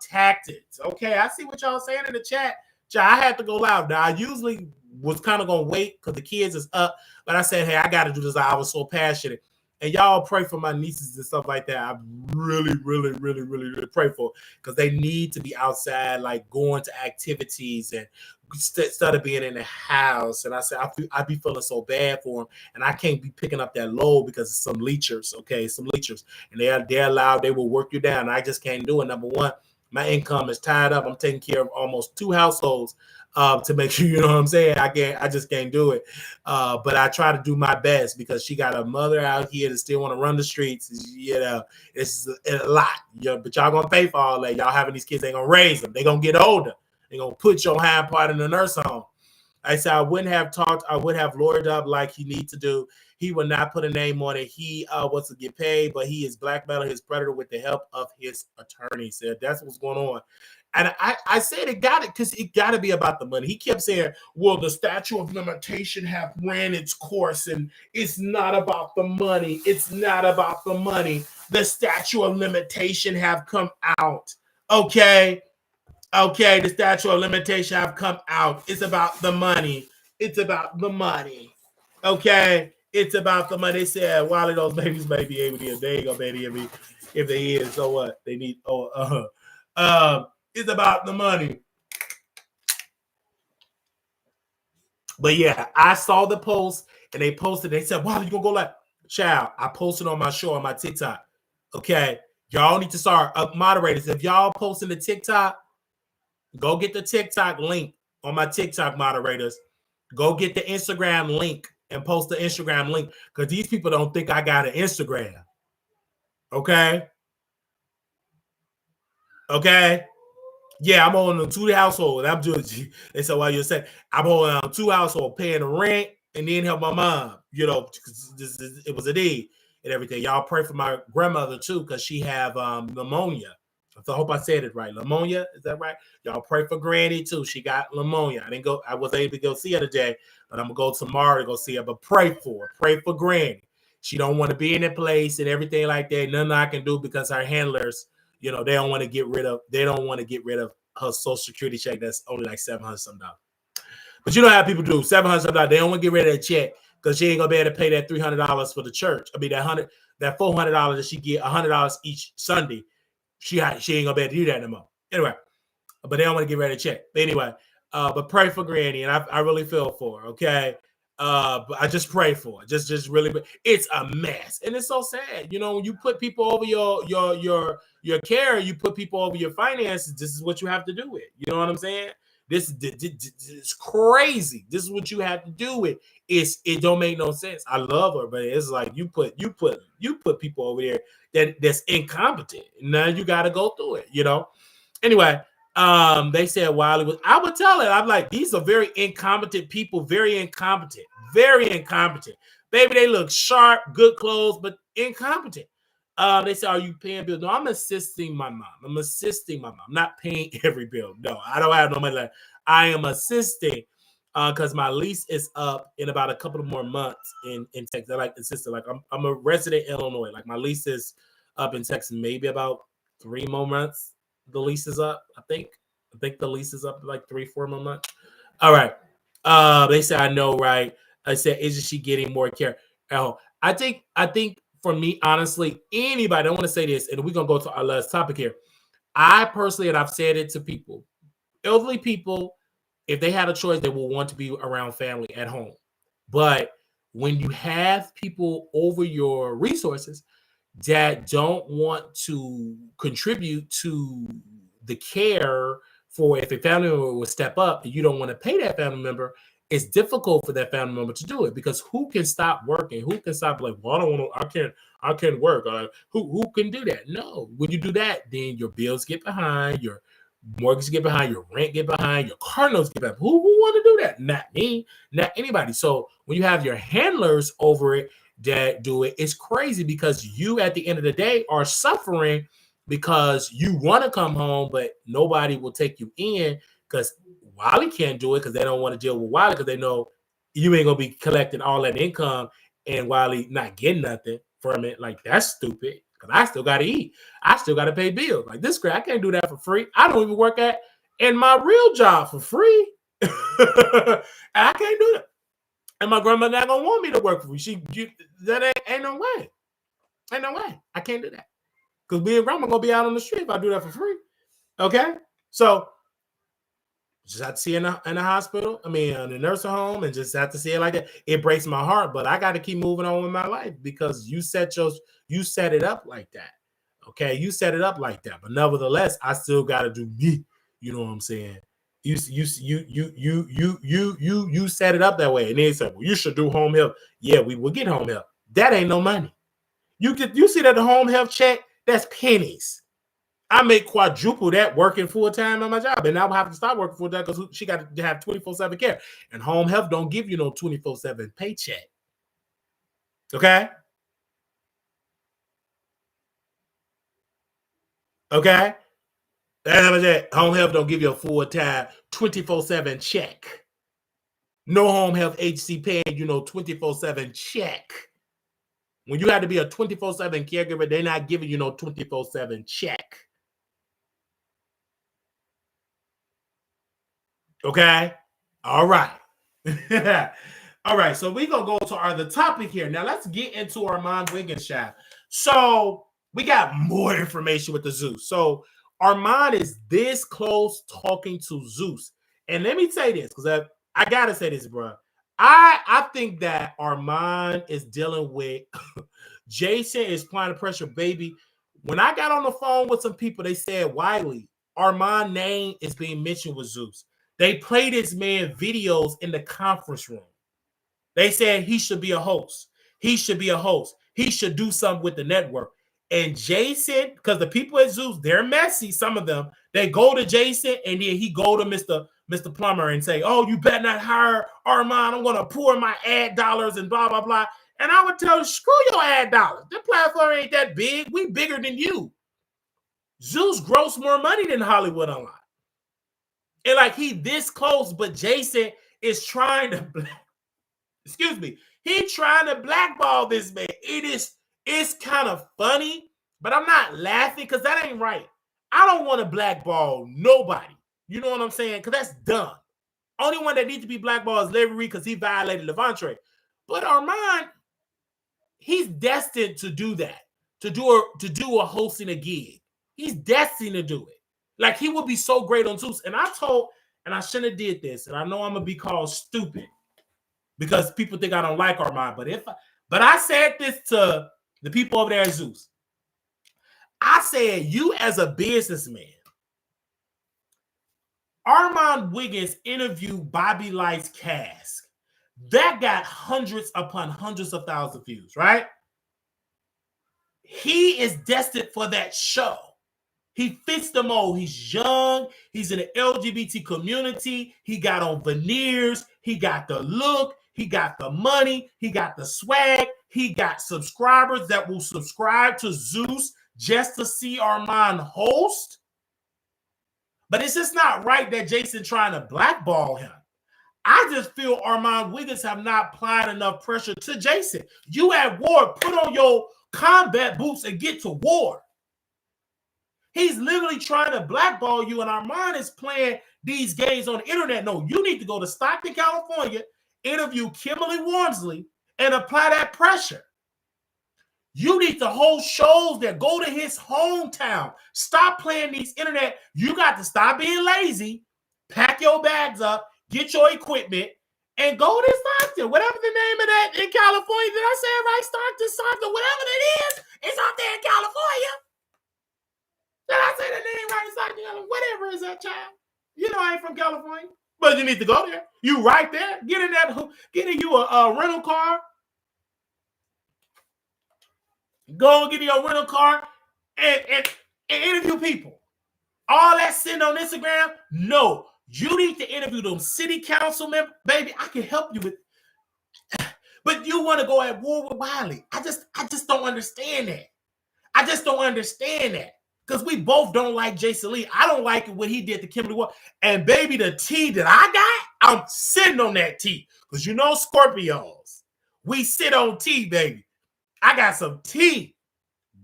tactics. Okay, I see what y'all saying in the chat. I had to go loud. Now, I usually was kind of going to wait because the kids is up, but I said, hey, I got to do this. I was so passionate. And y'all pray for my nieces and stuff like that. I really pray for because they need to be outside, like going to activities and instead of being in the house. And I said, I be feeling so bad for them. And I can't be picking up that load because of some leechers, okay? Some leechers. And they're allowed, they will work you down. I just can't do it. Number one, my income is tied up. I'm taking care of almost 2 households to make sure, you know what I'm saying? I just can't do it. But I try to do my best because she got a mother out here that still want to run the streets. You know, it's a lot. But y'all gonna pay for all that. Y'all having these kids, they gonna raise them. They gonna get older. They gonna put your hind part in the nurse home. I said I wouldn't have talked. I would have lawyered up like he needs to do. He would not put a name on it. He wants to get paid, but he is blackmailing his predator with the help of his attorney. Said that's what's going on. And I said it got it because it got to be about the money. He kept saying, well, the statute of limitation have ran its course and it's not about the money. It's not about the money. The statute of limitation have come out. Okay, the statute of limitation have come out. It's about the money. It's about the money. Okay, it's about the money. They said, Wiley, those babies may be able to get, they ain't gonna be able to, if they is, so what? They need, it's about the money. But yeah, I saw the post and they posted. They said, wow, you gonna go like, child, I posted on my show on my TikTok. Okay, y'all need to start moderators. If y'all posting the TikTok, go get the TikTok link on my TikTok moderators. Go get the Instagram link and post the Instagram link because these people don't think I got an Instagram. Okay. Yeah, I'm on 2 households. I'm doing. They said, "Why you say I'm on 2 households, paying the rent and then help my mom." You know, it was a need and everything. Y'all pray for my grandmother too, because she have pneumonia. So I hope I said it right. Pneumonia, is that right? Y'all pray for Granny too. She got pneumonia. I wasn't able to go see her today, but I'm gonna go tomorrow to go see her. But pray for her. Pray for Granny. She don't want to be in that place and everything like that. Nothing I can do because her handlers. You know, they don't want to get rid of her Social Security check that's only like $700 some dollars. But you know how people do $700 some dollars. They don't want to get rid of that check because she ain't gonna be able to pay that $300 for the church. I mean that $400 that she get $100 each Sunday. She ain't gonna be able to do that no more. Anyway, but they don't want to get rid of the check. But anyway, but pray for Granny, and I really feel for her. Okay. But I just pray for it. Just really, it's a mess, and it's so sad. You know, when you put people over your care, you put people over your finances. This is what you have to do it. You know what I'm saying? This is crazy. This is what you have to do it. It don't make no sense. I love her, but it's like you put people over there that's incompetent. Now you got to go through it. You know. Anyway, They said Wiley was. I would tell it. I'm like, these are very incompetent people. Very incompetent. Very incompetent. Baby, they look sharp, good clothes, but incompetent. They said, "Are you paying bills?" No, I'm assisting my mom. I'm assisting my mom. I'm not paying every bill. No, I don't have no money left. I am assisting because my lease is up in about a couple of more months in Texas. I like assisting. Like I'm a resident in Illinois. Like my lease is up in Texas, maybe about 3 more months. The lease is up. I think the lease is up like 3-4 more months. All right. They said, I know, right? I said, isn't she getting more care? Oh, I think for me, honestly, anybody, I don't want to say this, and we're gonna go to our last topic here. I personally, and I've said it to people, elderly people, if they had a choice, they will want to be around family at home. But when you have people over your resources that don't want to contribute to the care for if a family member will step up and you don't want to pay that family member, it's difficult for that family member to do it because who can stop working? Who can stop like, well, I don't want to, I can't work. Who can do that? No. When you do that, then your bills get behind, your mortgage get behind, your rent get behind, your car notes get behind. Who want to do that? Not me, not anybody. So when you have your handlers over it that do it, it's crazy because you at the end of the day are suffering because you want to come home, but nobody will take you in because Wiley can't do it because they don't want to deal with Wiley because they know you ain't gonna be collecting all that income and Wiley not getting nothing from it. Like that's stupid because I still got to eat. I still got to pay bills. Like this crap, I can't do that for free. I don't even work at in my real job for free. I can't do that. And my grandma not gonna want me to work for free. That ain't no way. Ain't no way. I can't do that. Because me and grandma gonna be out on the street if I do that for free. Okay? So just have to see in the hospital, in the nursing home, and just have to see it like that. It breaks my heart, but I got to keep moving on with my life because you set it up like that. Okay, you set it up like that, but nevertheless, I still got to do me. You know what I'm saying? You set it up that way, and they said, "Well, you should do home health." Yeah, we will get home health. That ain't no money. You see that the home health check? That's pennies. I make quadruple that working full time on my job, and now I have to stop working full time because she got to have 24/7 care. And home health don't give you no 24/7 paycheck. Okay. Okay. Home health don't give you a full time 24/7 check. No home health agency paying you 24/7 check. When you have to be a 24/7 caregiver, they're not giving you no 24/7 check. Okay. All right. All right. So we're going to go to our other topic here. Now let's get into Armon Wiggins chat. So we got more information with the Zeus. So Armon is this close talking to Zeus. And let me say this, because I got to say this, bro. I think that Armon is dealing with Jason is applying the pressure, baby. When I got on the phone with some people, they said Wiley, Armon name is being mentioned with Zeus. They play this man videos in the conference room. They said he should be a host. He should be a host. He should do something with the network. And Jason, because the people at Zeus, they're messy, some of them, they go to Jason and then he go to Mr. Plummer and say, oh, you better not hire Armon. I'm going to pour my ad dollars and blah, blah, blah. And I would tell you, screw your ad dollars. The platform ain't that big. We bigger than you. Zeus gross more money than Hollywood Online. And like he this close, but Jason is trying to he's trying to blackball this man. It's kind of funny, but I'm not laughing because that ain't right. I don't want to blackball nobody. You know what I'm saying? Because that's dumb. Only one that needs to be blackballed is Larry Reed because he violated Levante. But Armon, he's destined to do that, to do a hosting a gig. He's destined to do it. Like he would be so great on Zeus. And I shouldn't have did this, and I know I'm gonna be called stupid because people think I don't like Armon. But I said this to the people over there at Zeus. I said, you as a businessman, Armon Wiggins interviewed Bobby Light's Cask. That got hundreds upon hundreds of thousands of views, right? He is destined for that show. He fits the mold. He's young. He's in the LGBT community. He got on veneers. He got the look. He got the money. He got the swag. He got subscribers that will subscribe to Zeus just to see Armon host. But it's just not right that Jason trying to blackball him. I just feel Armon Wiggins have not applied enough pressure to Jason. You at war, put on your combat boots and get to war. He's literally trying to blackball you, and Armon is playing these games on the internet. No, you need to go to Stockton, California, interview Kimberly Wormsley, and apply that pressure. You need to hold shows that go to his hometown. Stop playing these internet. You got to stop being lazy, pack your bags up, get your equipment, and go to Stockton. Whatever the name of that in California. Did I say it right? Stockton, whatever it is, it's out there in California. Did I say the name right? Stockton, whatever is that, child? You know I ain't from California, but you need to go there. You right there. Get in you a rental car. Go and get your rental car and interview people. All that sitting on Instagram, no. You need to interview them city council members. Baby, I can help you with. But you want to go at war with Wiley. I just don't understand that. I just don't understand that. Because we both don't like Jason Lee. I don't like what he did to Kimberly Ward. And baby, the tea that I got, I'm sitting on that tea. Because you know Scorpios. We sit on tea, baby. I got some tea.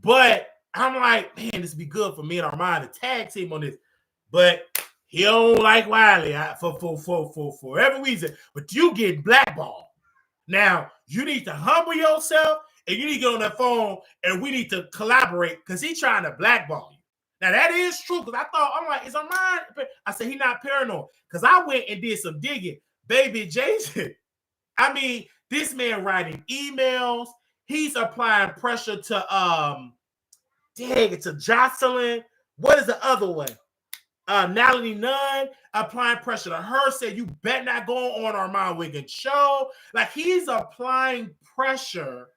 But I'm like, man, this would be good for me and Armon to tag team on this. But he don't like Wiley for every reason. But you get blackballed. Now, you need to humble yourself and you need to get on that phone and we need to collaborate because he's trying to blackball you. Now, that is true because I'm like, is Armon? I said, he's not paranoid because I went and did some digging. Baby Jason, I mean, this man writing emails. He's applying pressure to, to Jocelyn. What is the other one? Natalie Nunn applying pressure to her, said you better not go on Armon Wiggins show. Like he's applying pressure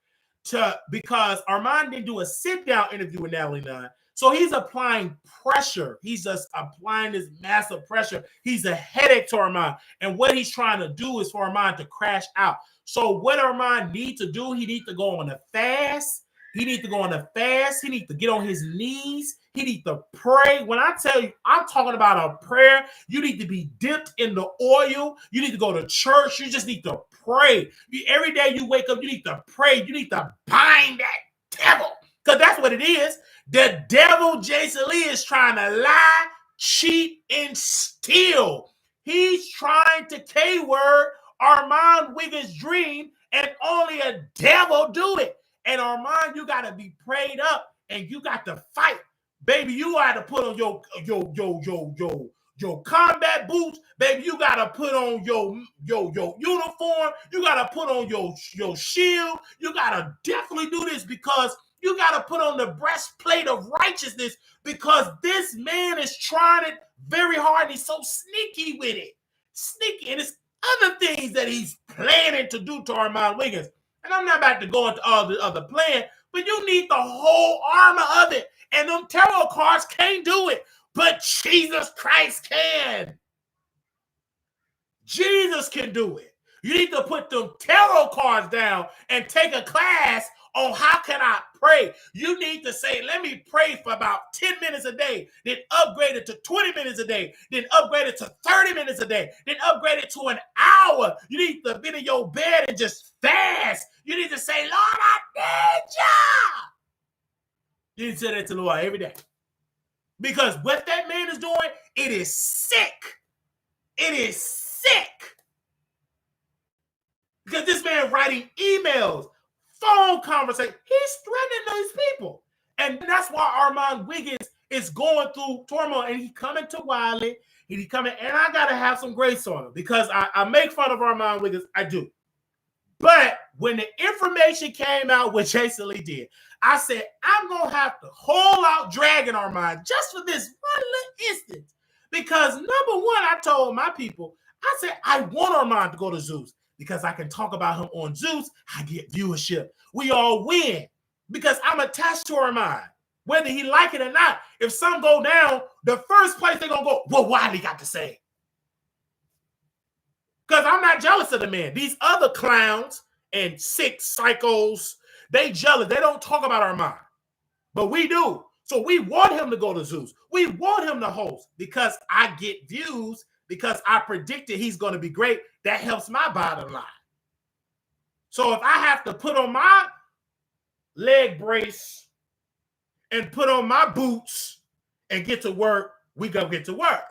because Armon didn't do a sit-down interview with Natalie Nunn. So he's applying pressure. He's just applying this massive pressure. He's a headache to Armon. And what he's trying to do is for Armon to crash out. So what Armon needs to do, he needs to go on a fast. He needs to go on a fast. He needs to get on his knees. He needs to pray. When I tell you, I'm talking about a prayer. You need to be dipped in the oil. You need to go to church. You just need to pray. Every day you wake up, you need to pray. You need to bind that devil. Because that's what it is. The devil, Jason Lee, is trying to lie, cheat, and steal. He's trying to K-word Armon Wiggins' dream, and only a devil do it. And Armon, you got to be prayed up, and you got to fight. Baby, you got to put on your combat boots. Baby, you got to put on your uniform. You got to put on your shield. You got to definitely do this because you got to put on the breastplate of righteousness because this man is trying it very hard. He's so sneaky with it. Sneaky. And it's other things that he's planning to do to Armon Wiggins. And I'm not about to go into all the other plan, but you need the whole armor of it. And them tarot cards can't do it, but Jesus Christ can. Jesus can do it. You need to put them tarot cards down and take a class on how can I pray. You need to say, let me pray for about 10 minutes a day, then upgrade it to 20 minutes a day, then upgrade it to 30 minutes a day, then upgrade it to an hour. You need to be in your bed and just fast. You need to say, Lord, I need you. You need to say that to the Lord every day. Because what that man is doing, it is sick. It is sick. Because this man writing emails, phone conversation, he's threatening these people. And that's why Armon Wiggins is going through turmoil. And he coming to Wiley. And I got to have some grace on him. Because I make fun of Armon Wiggins. I do. But when the information came out, what Jason Lee did, I said, I'm going to have to hold out dragging Armon just for this one little instance. Because number one, I told my people, I said, I want Armon to go to Zeus. Because I can talk about him on Zeus, I get viewership. We all win because I'm attached to Armon. whether he like it or not. If some go down, the first place they're going to go, what Wiley got to say? Because I'm not jealous of the man. These other clowns and sick psychos, they jealous. They don't talk about Armon. But we do. So we want him to go to Zeus. We want him to host because I get views, because I predicted he's going to be great. That helps my bottom line. So if I have to put on my leg brace and put on my boots and get to work, we go get to work.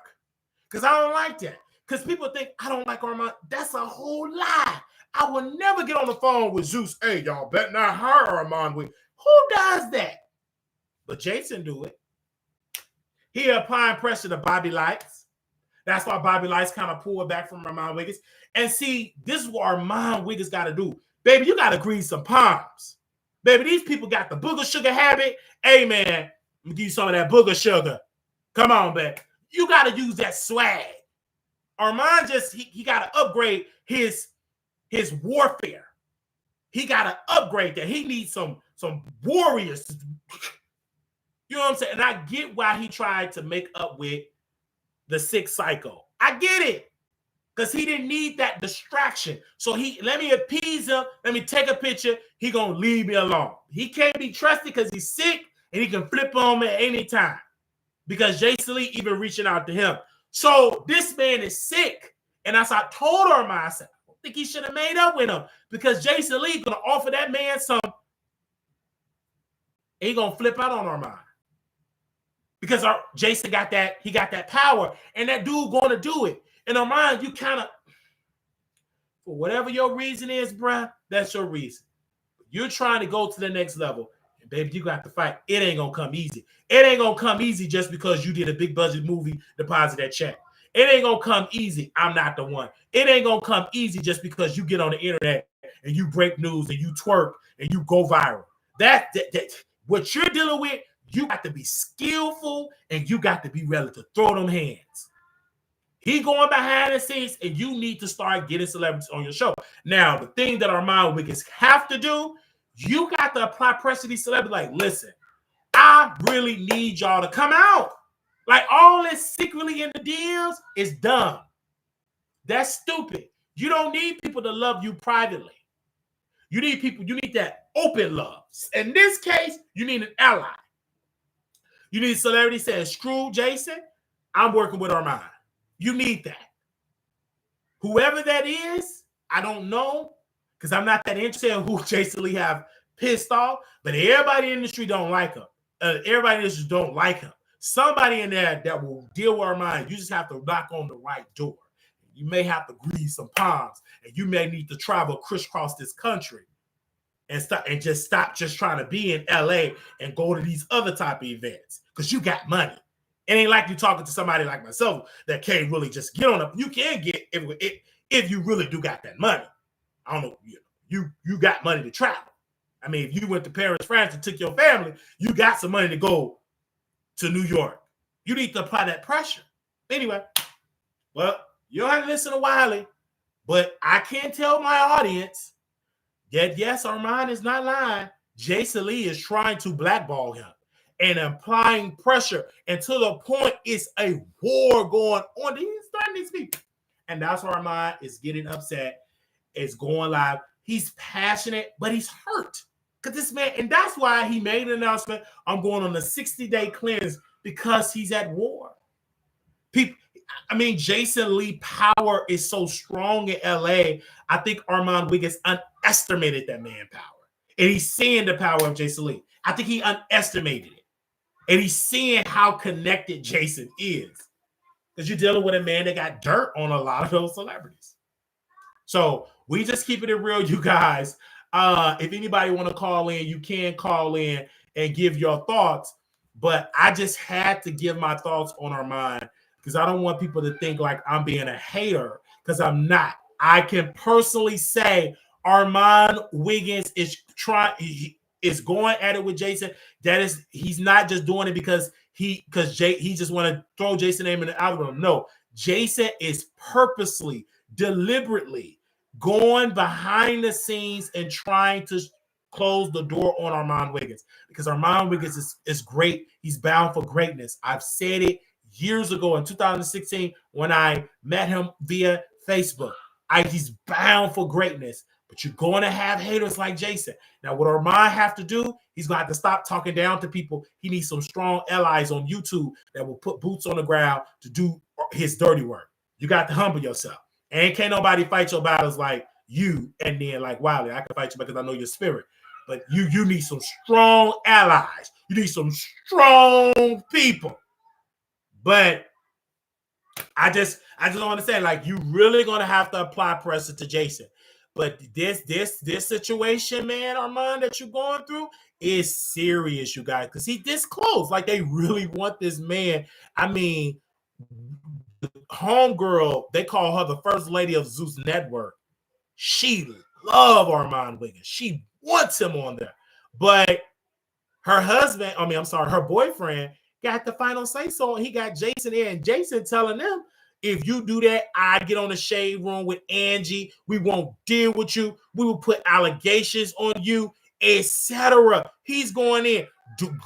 Because I don't like that. Because people think I don't like Armon. That's a whole lie. I will never get on the phone with Zeus. Hey, y'all better not hire Armon Wiggins. Who does that? But Jason do it. He applying pressure to Bobby Lights. That's why Bobby Lights kind of pulled back from Armon Wiggins. And see, this is what Armon Wiggins got to do. Baby, you got to grease some palms. Baby, these people got the booger sugar habit. Hey, man, let me give you some of that booger sugar. Come on, baby. You got to use that swag. Armon just, he got to upgrade his warfare. He got to upgrade that. He needs some warriors. You know what I'm saying? And I get why he tried to make up with the sick psycho. I get it. Because he didn't need that distraction. So let me appease him. Let me take a picture. He going to leave me alone. He can't be trusted because he's sick and he can flip on me at any time. Because Jason Lee even reaching out to him. So this man is sick. And as I told Armon, I said, I don't think he should have made up with him. Because Jason Lee going to offer that man some. And he going to flip out on Armon. Because Jason got that power. And that dude going to do it. And Armon, you kind of, for whatever your reason is, bruh, that's your reason. You're trying to go to the next level. And baby, you got to fight. It ain't going to come easy. It ain't going to come easy just because you did a big budget movie, deposit that check. It ain't going to come easy. I'm not the one. It ain't going to come easy just because you get on the internet and you break news and you twerk and you go viral. That what you're dealing with, you got to be skillful and you got to be ready to throw them hands. He going behind the scenes, and you need to start getting celebrities on your show. Now, the thing that Armon Wiggins have to do, you got to apply pressure to these celebrities. Like, listen, I really need y'all to come out. Like, all this secretly in the deals is dumb. That's stupid. You don't need people to love you privately. You need people, you need that open love. In this case, you need an ally. You need a celebrity saying, screw Jason, I'm working with Armon. You need that. Whoever that is, I don't know, because I'm not that interested in who Jason Lee have pissed off, but everybody in the industry don't like him. Everybody in the industry don't like him. Somebody in there that will deal with Armon, you just have to knock on the right door. You may have to grease some palms, and you may need to travel crisscross this country and stop trying to be in LA and go to these other type of events because you got money. It ain't like you talking to somebody like myself that can't really just get on up. You can get if you really do got that money. I don't know. You got money to travel. I mean, if you went to Paris, France, and took your family, you got some money to go to New York. You need to apply that pressure. Anyway, well, you don't have to listen to Wiley, but I can tell my audience that yes, Armon is not lying. Jason Lee is trying to blackball him and applying pressure, and to the point it's a war going on. He's starting these people. And that's why Armon is getting upset. It's going live. He's passionate, but he's hurt. Because this man, and that's why he made an announcement, I'm going on a 60-day cleanse, because he's at war. People, I mean, Jason Lee power is so strong in LA. I think Armon Wiggins underestimated that man power. And he's seeing the power of Jason Lee. I think he underestimated it. And he's seeing how connected Jason is. Because you're dealing with a man that got dirt on a lot of those celebrities. So we just keeping it real, you guys. If anybody want to call in, you can call in and give your thoughts. But I just had to give my thoughts on Armon because I don't want people to think like I'm being a hater, because I'm not. I can personally say Armon Wiggins is going at it with Jason. He's not just doing it because he just want to throw Jason's name in the algorithm. No, Jason is purposely, deliberately going behind the scenes and trying to close the door on Armon Wiggins because Armon Wiggins is great. He's bound for greatness. I've said it years ago in 2016 when I met him via Facebook. He's bound for greatness, but you're going to have haters like Jason. Now, what Armon have to do, he's going to have to stop talking down to people. He needs some strong allies on YouTube that will put boots on the ground to do his dirty work. You got to humble yourself. And can't nobody fight your battles like you and then like Wiley. I can fight you because I know your spirit. But you need some strong allies. You need some strong people. But I just want to say, like, you really gonna have to apply pressure to Jason. But this situation, man, Armon, that you're going through is serious, you guys, because he this close. Like, they really want this man. I mean, homegirl, they call her the first lady of Zeus Network. She love Armon Wiggins. She wants him on there. But her husband, her boyfriend got the final say so. He got Jason in, and Jason telling them, if you do that, I get on the shade room with Angie. We won't deal with you. We will put allegations on you, etc. He's going in.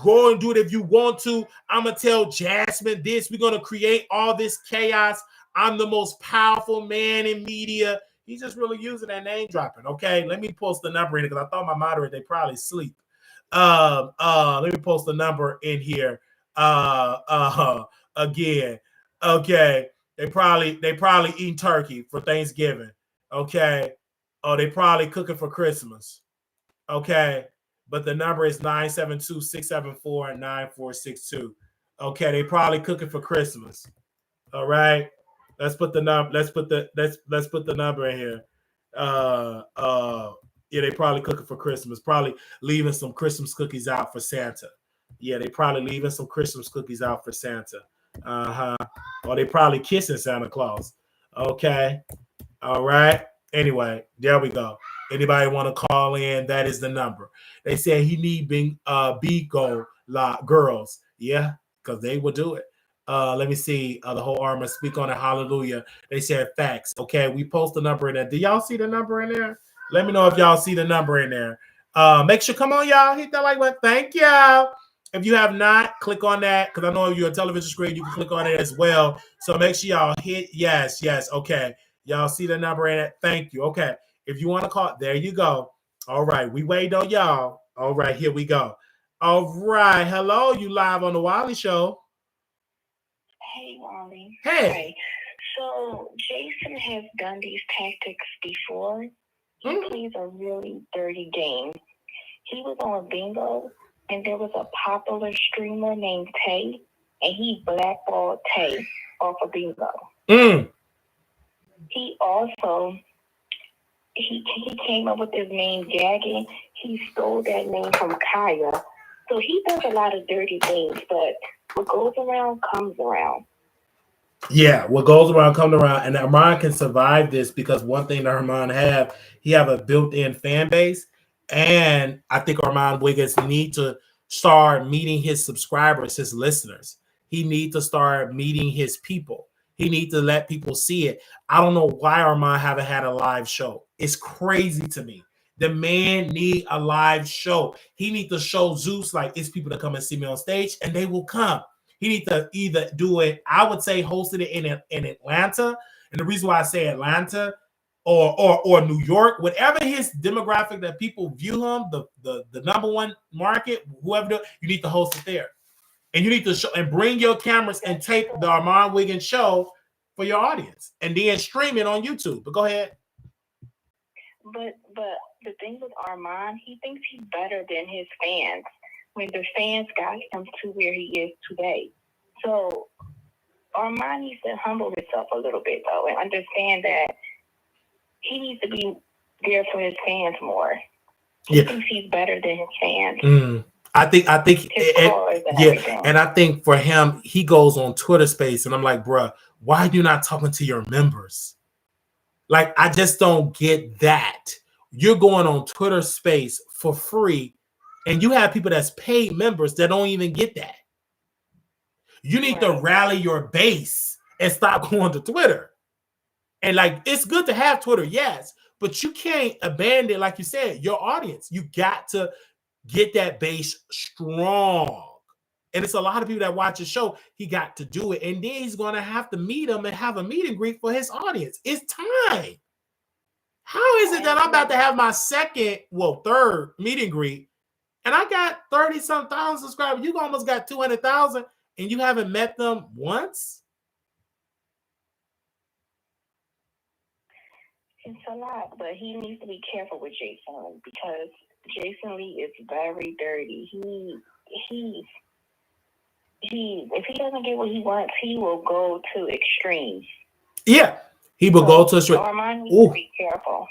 Go and do it if you want to. I'm going to tell Jasmine this. We're going to create all this chaos. I'm the most powerful man in media. He's just really using that name dropping. Okay, let me post the number in it because I thought my moderator, they probably sleep. Let me post the number in here. Again. Okay. They probably eating turkey for Thanksgiving. Okay. Oh, they probably cooking for Christmas. Okay. But the number is 972-674-9462. Okay, they probably cooking for Christmas. All right. Let's put the number. Let's put the number in here. Yeah, they probably cooking for Christmas. Probably leaving some Christmas cookies out for Santa. Yeah, they probably leaving some Christmas cookies out for Santa. Or they probably kissing Santa Claus. Okay. All right. Anyway, there we go. Anybody want to call in? That is the number. They said he need Bigo girls. Yeah, because they will do it. Let me see. The whole armor speak on it. Hallelujah. They said facts. Okay, we post the number in there. Do y'all see the number in there? Let me know if y'all see the number in there. Make sure, come on, y'all. Hit that like button. Thank y'all. If you have not, click on that because I know if you're a television screen, you can click on it as well. So make sure y'all hit yes. Okay. Y'all see the number in it. Thank you. Okay. If you want to call, there you go. All right. We wait on y'all. All right. Here we go. All right. Hello. You live on the Wiley Show.
Hey, Wally.
Hey.
Hi. So Jason has done these tactics before. He plays a really dirty game. He was on Bingo, and there was a popular streamer named Tay, and he blackballed Tay off of Bingo. He also he came up with his name Gagging. He stole that name from Kaya. So he does a lot of dirty things, but what goes around comes around.
Yeah, what goes around comes around, and Armon can survive this because one thing that Armon he have a built-in fan base, and I think Armon Wiggins need to start meeting his subscribers, his listeners. He need to start meeting his people. He need to let people see it. I don't know why Armon haven't had a live show. It's crazy to me. The man need a live show. He need to show Zeus like it's people that come and see me on stage, and they will come. He needs to either do it, I would say hosted it in Atlanta. And the reason why I say Atlanta or New York, whatever his demographic that people view him, the number one market, whoever, you need to host it there. And you need to show and bring your cameras and tape the Armon Wiggins show for your audience. And then stream it on YouTube. But go ahead.
But the thing with Armon, he thinks he's better than his fans. When the fans got him to where he is today. So Armon needs to humble himself a little bit, though, and understand that he needs to be there for his fans more. He thinks he's better than his fans.
I think, and I think for him, he goes on Twitter Space, and I'm like, bruh, why are you not talking to your members? Like, I just don't get that. You're going on Twitter Space for free. And you have people that's paid members that don't even get that. You need to rally your base and stop going to Twitter. And like, it's good to have Twitter, yes, but you can't abandon, like you said, your audience. You got to get that base strong. And it's a lot of people that watch the show. He got to do it. And then he's going to have to meet them and have a meet and greet for his audience. It's time. How is it that I'm about to have my third meet and greet, and I got 30-some thousand subscribers? You almost got 200,000, and you haven't met them once?
It's a lot, but he needs to be careful with Jason because Jason Lee is very dirty. If he doesn't get what he wants, he will go to extremes.
Yeah, he will go to extremes.
Armon needs to be careful.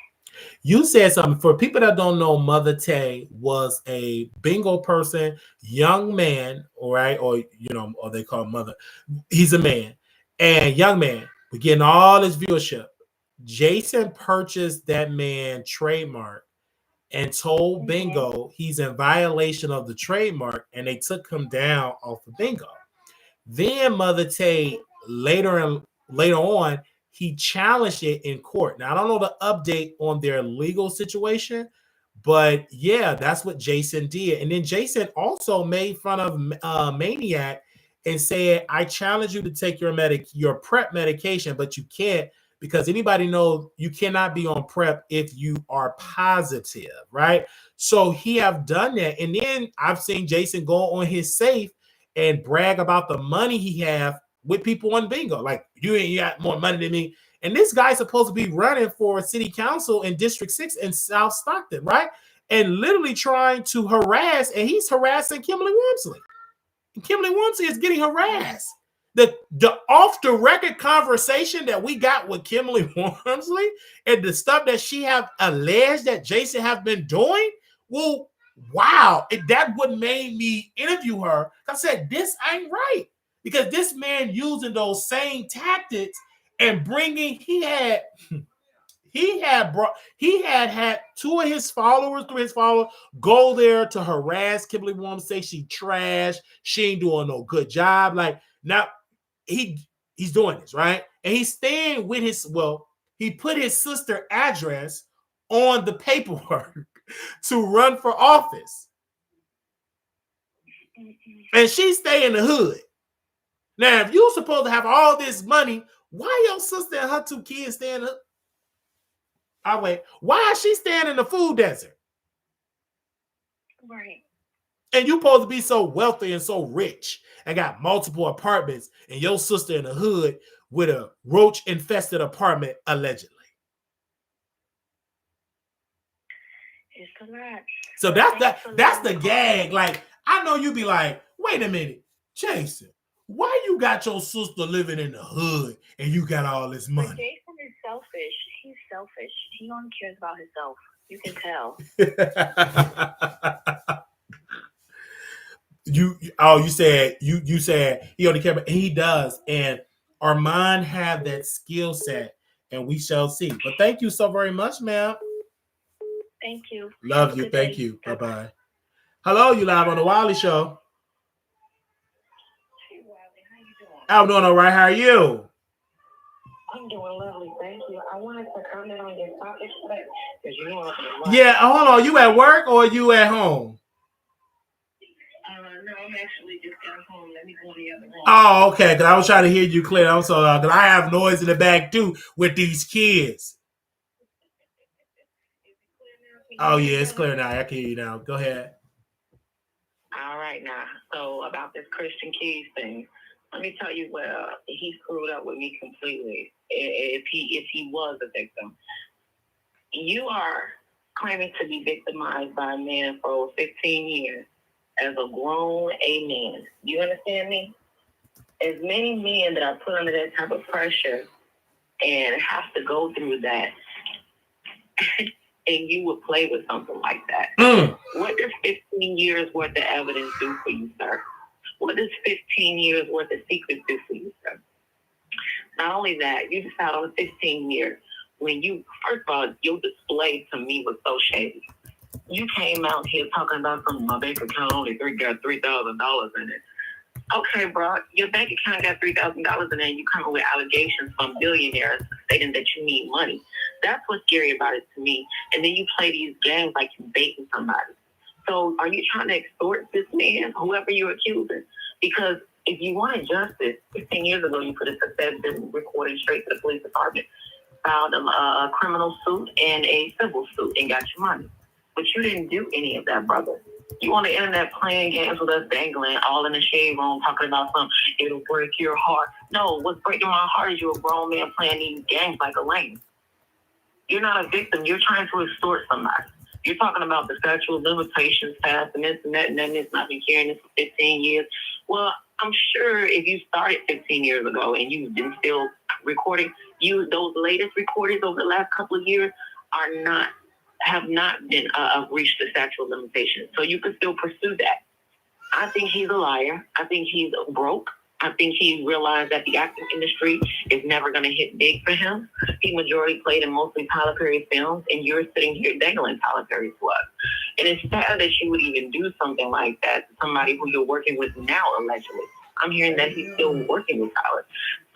You said something. For people that don't know, Mother Tay was a bingo person, young man, right? Or they call him Mother. He's a man, and young man. We're getting all this viewership. Jason purchased that man trademark and told Bingo he's in violation of the trademark, and they took him down off of Bingo. Then Mother Tay later on, he challenged it in court. Now I don't know the update on their legal situation, but yeah, that's what Jason did. And then Jason also made fun of Maniac and said, "I challenge you to take your PrEP medication, but you can't, because anybody knows you cannot be on PrEP if you are positive," right? So he have done that. And then I've seen Jason go on his safe and brag about the money he have with people on Bingo. Like, you ain't got more money than me. And this guy's supposed to be running for city council in District 6 in South Stockton, right? And literally trying to harass, and he's harassing Kimberly Wormsley. And Kimberly Wormsley is getting harassed. The off the record conversation that we got with Kimberly Wormsley and the stuff that she have alleged that Jason have been doing, well, wow, that would made me interview her. I said, this ain't right, because this man using those same tactics and bringing, he had two of his followers, go there to harass Kimberly Wormsley, say she trash, she ain't doing no good job. Like, now he's doing this, right? And he's staying with he put his sister address on the paperwork to run for office. And she stay in the hood. Now, if you're supposed to have all this money, why your sister and her two kids stay in the hood? Why is she staying in the food desert?
Right.
And you supposed to be so wealthy and so rich and got multiple apartments, and your sister in the hood with a roach-infested apartment, allegedly.
It's a lot.
So that's the gag. Like, I know you be like, wait a minute, Jason, why you got your sister living in the hood and you got all this money?
But Jason is selfish. He's selfish. He only cares about himself. You can tell. You said he only cares, and he does. And Armon have that skill set, and we shall see. But thank you so very much, ma'am. Thank you.
Love you. Thank you. Bye-bye. Hello, you live on the Wiley Show.
Hey, Wiley, how you doing?
I'm doing all right. How are you?
I'm doing lovely, thank you. I wanted to comment on your topic today, because you know I'm
Yeah, hold on. You at work or you at home?
No, I'm actually just got home. Let me go in the other room.
Oh, okay. Because I was trying to hear you clear. I'm so because I have noise in the back too with these kids. Oh yeah, it's clear now. I can hear you now. Go ahead.
All right, now. So about this Christian Keys thing, let me tell you, well, he screwed up with me completely. If he was a victim, you are claiming to be victimized by a man for over 15 years as a grown man. You understand me? As many men that are put under that type of pressure and have to go through that, and you would play with something like that. What does 15 years worth of evidence do for you, sir? What does 15 years worth of secrets do for you, sir? Not only that, you just out on 15 years when you, first of all, your display to me was so shady. You came out here talking about my bank account only got $3,000 in it. Okay, bro, your bank account got $3,000 in it, and you come up with allegations from billionaires stating that you need money. That's what's scary about it to me. And then you play these games like you're baiting somebody. So are you trying to extort this man, whoever you're accusing? Because if you wanted justice, 15 years ago, you could have said been recorded straight to the police department, filed a criminal suit and a civil suit, and got your money. But you didn't do any of that, brother. You on the internet playing games with us, dangling, all in the shade room, talking about something, it'll break your heart. No, what's breaking my heart is you're a grown man playing these games like a lame. You're not a victim. You're trying to extort somebody. You're talking about the statute of limitations passed and this and that and then this, and I've been carrying this for 15 years. Well, I'm sure if you started 15 years ago and you've been still recording, those latest recordings over the last couple of years have not been reached the statute of limitations. So you can still pursue that. I think he's a liar. I think he's broke. I think he realized that the acting industry is never going to hit big for him. He majority played in mostly Tyler Perry films, and you're sitting here dangling Tyler Perry to us. And it's sad that you would even do something like that to somebody who you're working with now, allegedly. I'm hearing that he's still working with Tyler.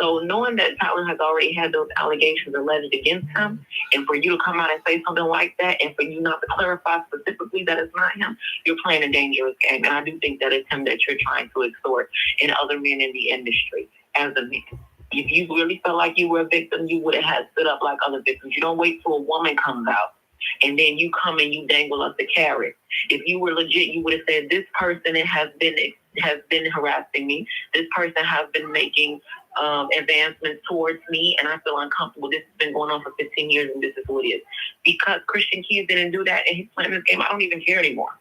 So knowing that Tyler has already had those allegations alleged against him, and for you to come out and say something like that, and for you not to clarify specifically that it's not him, you're playing a dangerous game. And I do think that it's him that you're trying to extort and other men in the industry as a man. If you really felt like you were a victim, you would have had stood up like other victims. You don't wait till a woman comes out and then you come and you dangle us the carrot. If you were legit, you would have said, this person has been harassing me. This person has been making advancements towards me, and I feel uncomfortable. This has been going on for 15 years, and this is who it is. Because Christian Keys didn't do that, and he's playing this game, I don't even care anymore.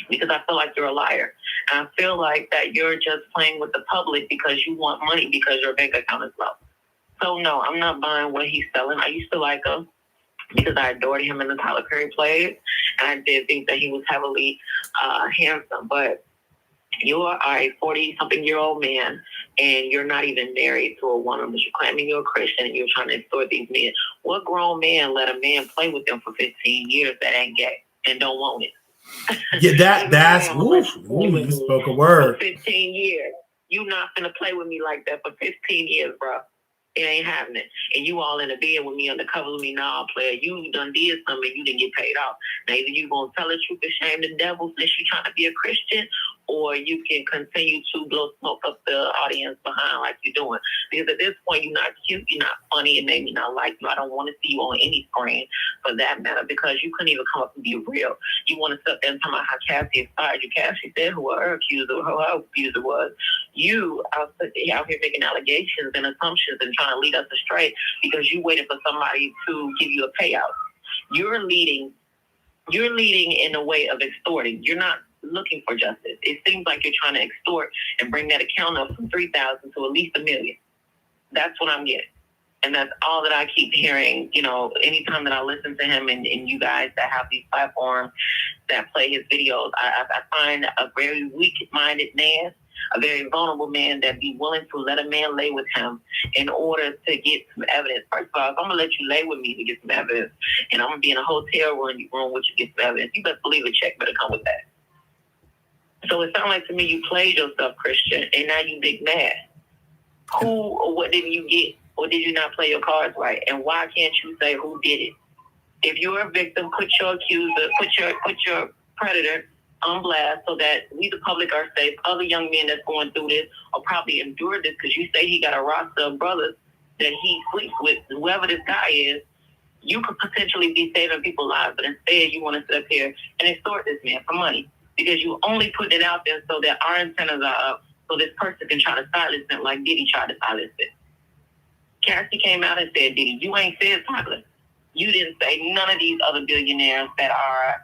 Because I feel like you're a liar. And I feel like that you're just playing with the public because you want money because your bank account is low. So, no, I'm not buying what he's selling. I used to like him because I adored him in the Tyler Perry plays, and I did think that he was heavily handsome. But you are a 40-something-year-old man, and you're not even married to a woman, but you're claiming you're a Christian, and you're trying to extort these men. What grown man let a man play with them for 15 years that ain't gay and don't want it?
Yeah, that's you spoke a word.
For 15 years. You not gonna play with me like that for 15 years, bro. It ain't happening. And you all in the bed with me, undercover with me now, player. You done did something, you didn't get paid off. Now either you gonna tell the truth and shame the devil since you trying to be a Christian, or you can continue to blow smoke up the audience behind like you're doing. Because at this point, you're not cute, you're not funny, and maybe not like you. I don't want to see you on any screen for that matter, because you couldn't even come up and be real. You want to sit there and talk about how Cassie inspired you. Cassie said who her accuser was. You out here making allegations and assumptions and trying to lead us astray because you waited for somebody to give you a payout. You're leading in a way of extorting. You're not looking for justice. It seems like you're trying to extort and bring that account up from 3,000 to at least 1 million. That's what I'm getting. And that's all that I keep hearing, anytime that I listen to him and you guys that have these platforms that play his videos. I find a very weak-minded man, a very vulnerable man that be willing to let a man lay with him in order to get some evidence. First of all, if I'm going to let you lay with me to get some evidence, and I'm going to be in a hotel room with you to get some evidence, you best believe a check better come with that. So it sounds like to me you played yourself, Christian, and now you big mad. Who or what didn't you get? Or did you not play your cards right? And why can't you say who did it? If you're a victim, put your accuser, put your predator on blast so that we, the public, are safe. Other young men that's going through this will probably endure this because you say he got a roster of brothers that he sleeps with. Whoever this guy is, you could potentially be saving people's lives, but instead you want to sit up here and extort this man for money because you only put it out there so that our antennas are up so this person can try to silence it like Diddy tried to silence it. Cassie came out and said, Diddy, you ain't said Tyler. You didn't say none of these other billionaires that are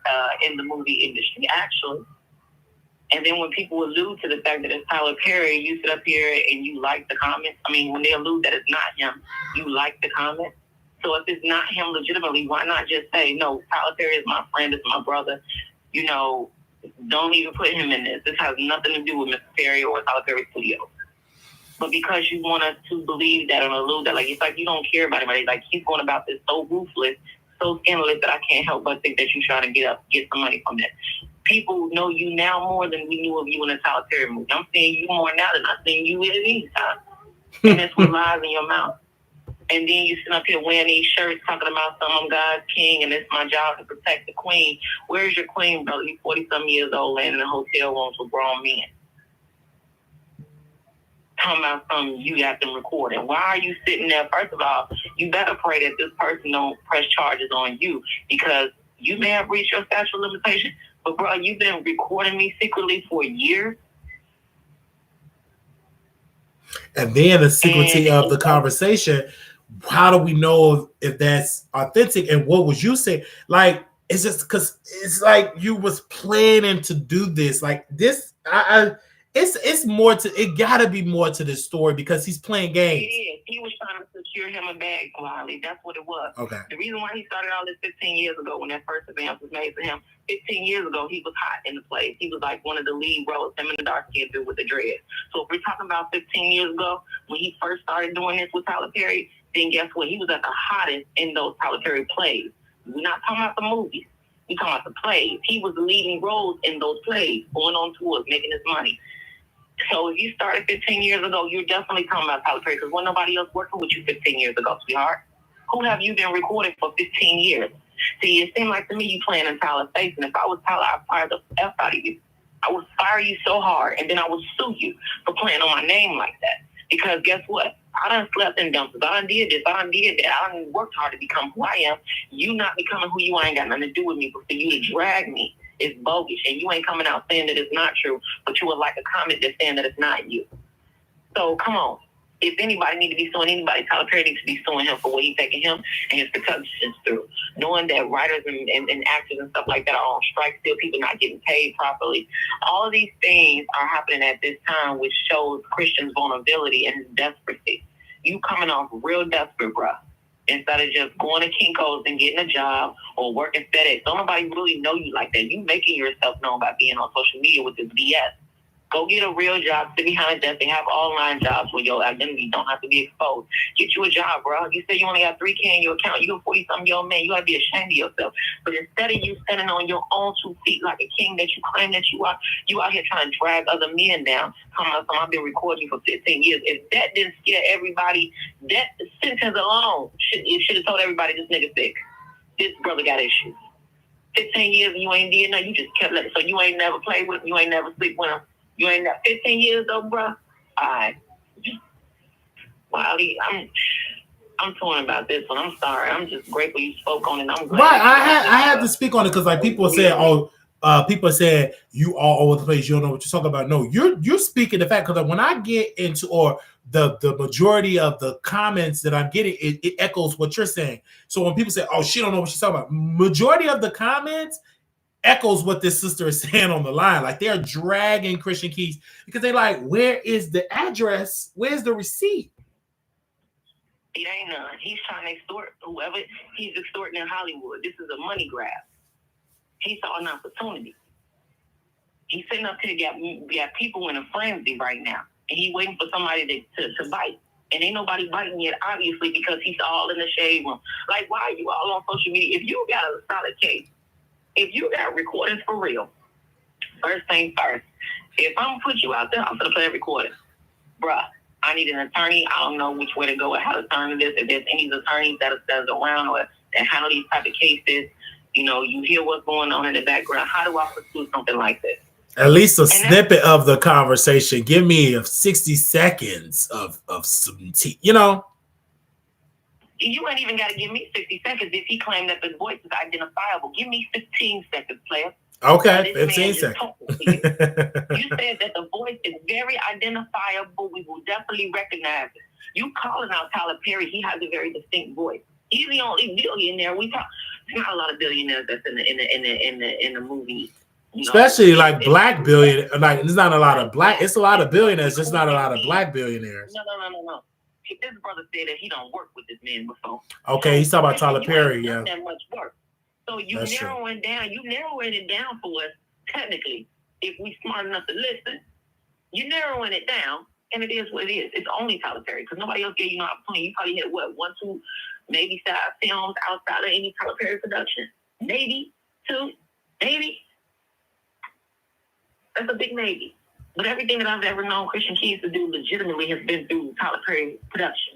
in the movie industry, actually. And then when people allude to the fact that it's Tyler Perry, you sit up here and you like the comments. I mean, when they allude that it's not him, you like the comments. So if it's not him legitimately, why not just say, no, Tyler Perry is my friend, it's my brother. Don't even put him in this. This has nothing to do with Mr. Perry or Tyler Perry Studios. But because you want us to believe that and allude that, like, it's like you don't care about anybody. Like, he's going about this so ruthless, so scandalous that I can't help but think that you're trying to get some money from that. People know you now more than we knew of you in the Tyler Perry movie. I'm seeing you more now than I've seen you at any time. And that's with lies in your mouth. And then you sit up here wearing these shirts talking about I'm God's king and it's my job to protect the queen. Where's your queen, brother? You're 40-some years old, laying in a hotel room with grown men. Talking about something you got them recording. Why are you sitting there? First of all, you better pray that this person don't press charges on you, because you may have reached your statute of limitation, but bro, you've been recording me secretly for years.
And then the secrecy of the conversation, how do we know if that's authentic? And what was you saying? Like, it's just because it's like you was planning to do this. Like this, it's more to, it gotta be more to this story because he's playing games.
He was trying to secure him a bag, Wiley. That's what it was.
Okay.
The reason why he started all this 15 years ago, when that first advance was made to him, 15 years ago, he was hot in the place. He was like one of the lead roles, him and the dark skin dude with the dread. So if we're talking about 15 years ago, when he first started doing this with Tyler Perry, then guess what? He was at the hottest in those Tyler Perry plays. We're not talking about the movies. We're talking about the plays. He was leading roles in those plays, going on tours, making his money. So if you started 15 years ago, you're definitely talking about Tyler Perry, because wasn't nobody else working with you 15 years ago, sweetheart. Who have you been recording for 15 years? See, it seemed like to me you playing in Tyler's face, and if I was Tyler, I'd fire the F out of you. I would fire you so hard, and then I would sue you for playing on my name like that. Because guess what? I done slept in dumpsters. I done did this. I done did that. I done worked hard to become who I am. You not becoming who you ain't got nothing to do with me, but for you to drag me is bogus, and you ain't coming out saying that it's not true, but you would like a comment that's saying that it's not you. So come on. If anybody need to be suing anybody, Tyler Perry needs to be suing him for what he's taking him and his productions through. Knowing that writers and actors and stuff like that are on strike still, people not getting paid properly. All of these things are happening at this time, which shows Christian's vulnerability and his desperation. You coming off real desperate, bruh. Instead of just going to Kinko's and getting a job or working FedEx. Don't nobody really know you like that. You making yourself known by being on social media with this BS. Go get a real job, sit behind a desk. They have online jobs where your identity don't have to be exposed. Get you a job, bro. You say you only got $3K in your account. You a 40-something-year-old man. You got to be ashamed of yourself. But instead of you standing on your own 2 feet like a king that you claim that you are, you out here trying to drag other men down. I've been recording you for 15 years. If that didn't scare everybody, that sentence alone should have told everybody this nigga sick. This brother got issues. 15 years and you ain't did nothing. You just kept letting. So you ain't never played with him. You ain't never sleep with him. You ain't that 15 years though, bro. Alright. Wiley, I'm torn about this one. I'm sorry. I'm just grateful you spoke on it. I'm glad.
Right. I had to speak on it because like people said, people said you all over the place. You don't know what you're talking about. No, you're speaking the fact, because when I get into, or the majority of the comments that I'm getting, it echoes what you're saying. So when people say, "Oh, she don't know what she's talking about," majority of the comments echoes what this sister is saying on the line. Like, they're dragging Christian Keys because they're like, where is the address? Where's the receipt?
It ain't none. He's trying to extort whoever he's extorting in Hollywood. This is a money grab. He saw an opportunity. He's sitting up here, got people in a frenzy right now, and he waiting for somebody to bite. And ain't nobody biting yet, obviously, because he's all in the shade room. Like, why are you all on social media? If you got a solid case, if you got recordings for real, first thing first, if I'm put you out there, I'm going to play a recording. Bruh, I need an attorney. I don't know which way to go or how to turn this. If there's any attorneys that are around or that handle these type of cases, you know, you hear what's going on in the background. How do I pursue something like this?
At least a snippet of the conversation. Give me 60 seconds of some tea, you know?
You ain't even got to give me 60 seconds if he claimed that the voice is identifiable. Give me 15 seconds, player.
Okay, 15 seconds.
You said that the voice is very identifiable. We will definitely recognize it. You calling out Tyler Perry, he has a very distinct voice. He's the only billionaire we talk. There's not a lot of billionaires that's in the movie. You know?
Especially like black billionaires. Like, there's not a lot of black. It's a lot of billionaires, just not a lot of black billionaires.
No. This brother said that he don't work with this man before.
Okay, he's talking about Tyler Perry, yeah.
That much work. So you narrowing it down for us, technically, if we smart enough to listen. You're narrowing it down, and it is what it is. It's only Tyler Perry, because nobody else gave you no opportunity. You probably hit, 1, 2, maybe 5 films outside of any Tyler Perry production. Maybe 2, maybe. That's a big maybe. But everything that I've ever known Christian Keys to do legitimately has been through Tyler Perry production.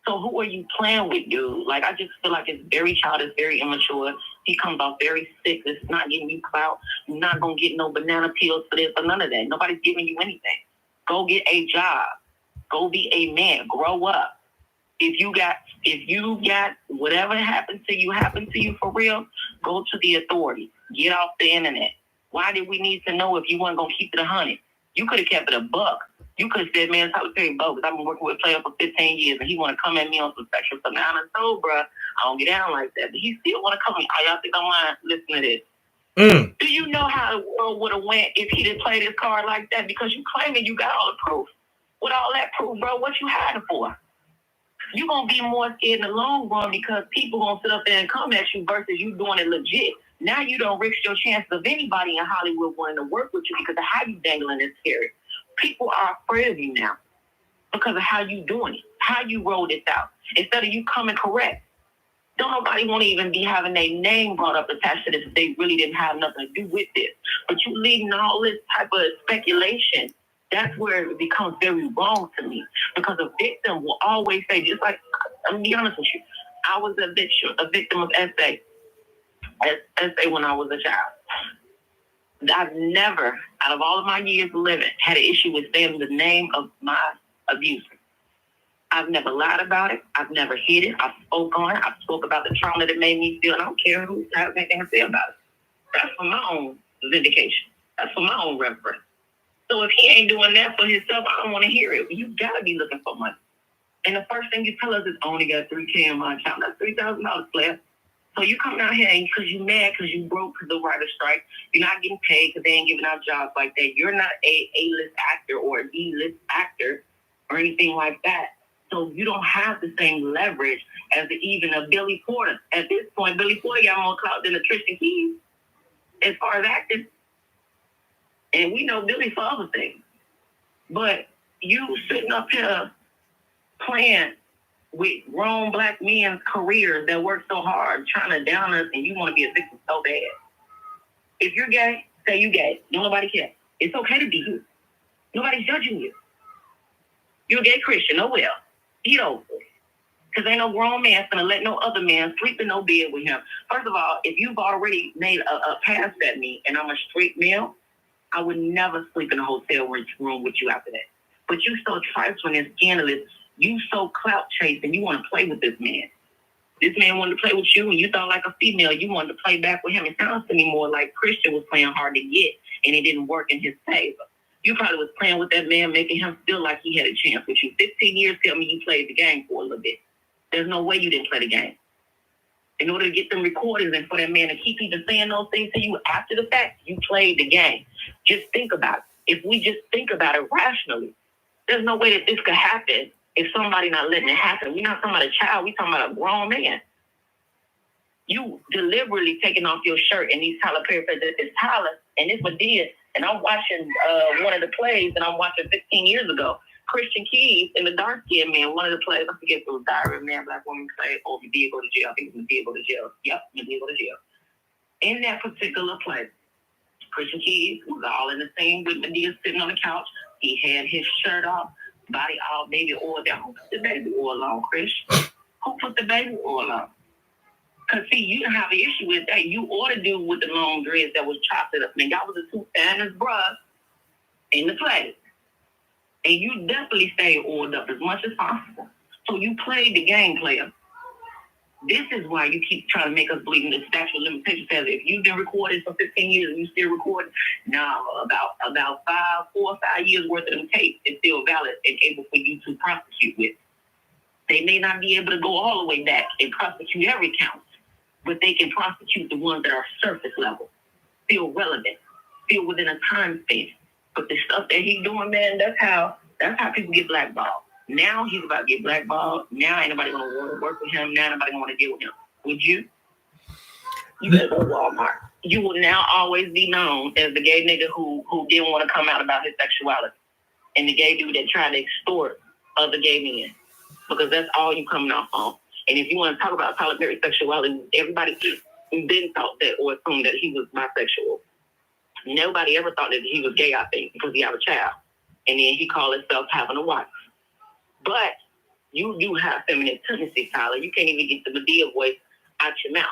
So who are you playing with, dude? Like, I just feel like it's very childish, very immature. He comes off very sick. It's not getting you clout. You're not going to get no banana peels for this or none of that. Nobody's giving you anything. Go get a job. Go be a man. Grow up. If you got whatever happened to you for real, go to the authorities. Get off the internet. Why did we need to know if you weren't going to keep it 100? You could have kept it a buck. You could have said, man, Tyler Perry bogus. I've been working with a player for 15 years, and he want to come at me on some sexual stuff. Now, I told, bruh, I don't get down like that. But he still want to come at me. Y'all think I'm lying? Listen to this. Do you know how the world would have went if he didn't play this card like that? Because you claiming you got all the proof. With all that proof, bro, what you hiding for? You're going to be more scared in the long run because people going to sit up there and come at you versus you doing it legit. Now you don't risk your chances of anybody in Hollywood wanting to work with you because of how you dangling this carrot. People are afraid of you now because of how you doing it, how you roll this out. Instead of you coming correct. Don't nobody want to even be having their name brought up attached to this if they really didn't have nothing to do with this. But you leaving all this type of speculation. That's where it becomes very wrong to me. Because a victim will always say, just like, I'm going to be honest with you, I was a victim of SA when I was a child. I've never, out of all of my years of living, had an issue with saying the name of my abuser. I've never lied about it. I've never hid it. I spoke on it. I spoke about the trauma that made me feel, and I don't care who has anything to say about it. That's for my own vindication. That's for my own reference. So if he ain't doing that for himself, I don't want to hear it. You got to be looking for money. And the first thing you tell us is, I only got $3K in my account. That's $3,000 left. So you coming out here and because you mad because you broke because the writer's strike. You're not getting paid because they ain't giving out jobs like that. You're not a A-list actor or a D-list actor or anything like that. So you don't have the same leverage as even a Billy Porter. At this point, Billy Porter got more clout than a Tristan Keys as far as acting. And we know Billy for other things. But you sitting up here playing with grown black men's careers that work so hard, trying to down us, and you want to be a victim so bad. If you're gay, say you gay. Don't nobody care. It's okay to be you. Nobody's judging you. You're a gay Christian. Oh well. Get over it. Because ain't no grown man gonna let no other man sleep in no bed with him. First of all, if you've already made a pass at me and I'm a straight male, I would never sleep in a hotel room with you after that. But you so trifling and scandalous. You so clout chasing. You want to play with this man. This man wanted to play with you, and you thought like a female. You wanted to play back with him. It sounds to me more like Christian was playing hard to get, and it didn't work in his favor. You probably was playing with that man, making him feel like he had a chance with you. 15 years tell me you played the game for a little bit. There's no way you didn't play the game. In order to get them recordings and for that man to keep even saying those things to you after the fact, you played the game. Just think about it. If we just think about it rationally, there's no way that this could happen if somebody not letting it happen. We're not talking about a child. We're talking about a grown man. You deliberately taking off your shirt and these Tyler Perry said that it's Tyler and this what did. And I'm watching one of the plays that I'm watching 15 years ago. Christian Keys and the dark-skinned man, one of the plays, I forget if it was Diary of a Man, Black Woman play, or if he did go to jail. I think he did go to jail. Yep, he did go to jail. In that particular play, Christian Keys was all in the scene with Medea sitting on the couch. He had his shirt off, body all baby oil down. Who put the baby oil on, Chris? Who put the baby oil on? Because, see, you didn't have an issue with that. You ought to do with the long dreads that was chopped up. And y'all was the two standards, bruh, in the play. And you definitely stayed oiled up as much as possible. So you played the game, player. This is why you keep trying to make us believe in the statute of limitations. If you've been recording for 15 years and you still recording, now about 4 or 5 years worth of them tapes is still valid and able for you to prosecute with. They may not be able to go all the way back and prosecute every count, but they can prosecute the ones that are surface level, still relevant, still within a time span. But the stuff that he's doing, man, that's how people get blackballed. Now he's about to get blackballed. Now ain't nobody gonna want to work with him. Now nobody gonna want to deal with him. Would you? You better go to Walmart. You will now always be known as the gay nigga who didn't want to come out about his sexuality, and the gay dude that tried to extort other gay men, because that's all you coming off on. And if you want to talk about Tyler Perry's sexuality, everybody been thought that or assumed that he was bisexual. Nobody ever thought that he was gay, I think, because he had a child. And then he called himself having a wife. But You do have feminine tendencies, Tyler. You can't even get the Medea voice out your mouth.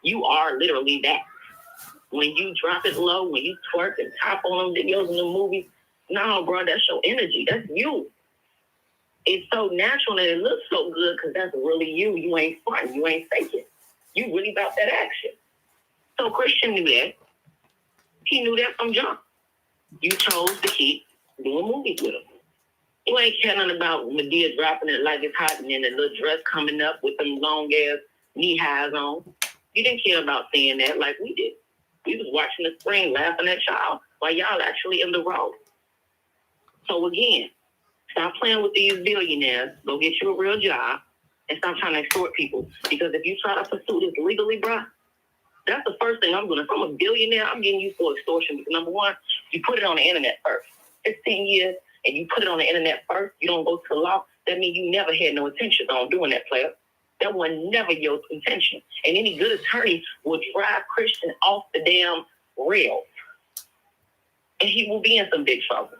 You are literally that. When you drop it low, when you twerk and top on them videos in the movies, no, bro, that's your energy. That's you. It's so natural and it looks so good because that's really you. You ain't fronting. You ain't faking. You really about that action. So Christian knew that. He knew that from jump. You chose to keep doing movies with him. You ain't caring about Medea dropping it like it's hot and then the little dress coming up with them long ass knee highs on. You didn't care about seeing that like we did. We was watching the screen laughing at y'all while y'all actually in the road. So again, stop playing with these billionaires. Go get you a real job and stop trying to extort people. Because if you try to pursue this legally, bruh, that's the first thing I'm doing. If I'm a billionaire, I'm getting you for extortion. Because number one, you put it on the internet first. 15 years, and you put it on the internet first, you don't go to the law, that means you never had no intention on doing that, player. That was never your intention. And any good attorney will drive Christian off the damn rails. And he will be in some big trouble.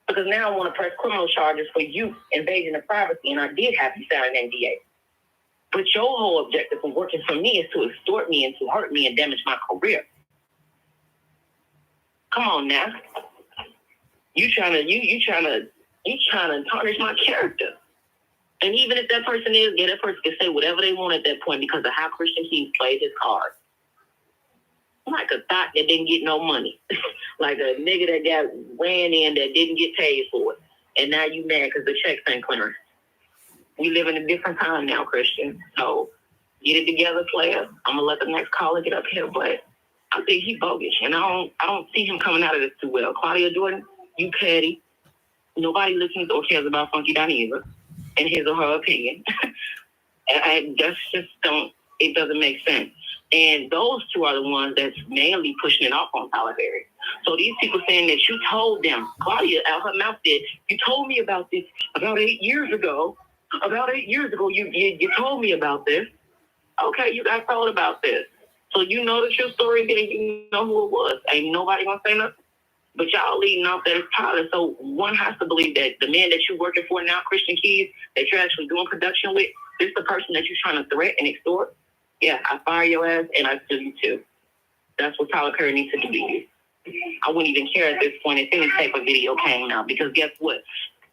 Because now I want to press criminal charges for you invasion of privacy, and I did have you sign an NDA. But your whole objective of working for me is to extort me and to hurt me and damage my career. Come on now. You trying to tarnish my character. And even if that person is gay, that person can say whatever they want at that point because of how Christian Keith played his cards. Like a thought that didn't get no money. Like a nigga that got ran in that didn't get paid for it. And now you mad because the checks ain't clearing. We live in a different time now, Christian. So get it together, player. I'm going to let the next caller get up here, but I think he's bogus. And I don't see him coming out of this too well. Claudia Jordan, you petty. Nobody listens or cares about Funky Don either. In his or her opinion. It doesn't make sense. And those two are the ones that's mainly pushing it off on Tyler Perry. So these people saying that you told them, Claudia out her mouth said, you told me about this about 8 years ago. About 8 years ago, you told me about this. Okay, you got told about this. So you know the true story, then you know who it was. Ain't nobody gonna say nothing. But y'all leading off that it's Tyler. So one has to believe that the man that you're working for now, Christian Keys, that you're actually doing production with, this the person that you're trying to threat and extort. Yeah, I fire your ass and I sue you too. That's what Tyler Perry needs to do to you. I wouldn't even care at this point if any type of video came out because guess what?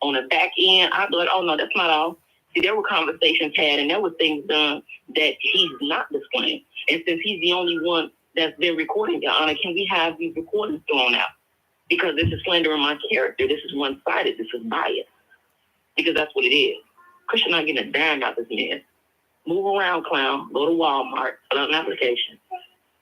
On the back end, I'd be like, oh no, that's not all. See, there were conversations had and there were things done that he's not displaying. And since he's the only one that's been recording, Your Honor, can we have these recordings thrown out? Because this is slandering my character. This is one-sided. This is bias. Because that's what it is. Christian not getting a dime out this man. Move around, clown. Go to Walmart. Fill out an application.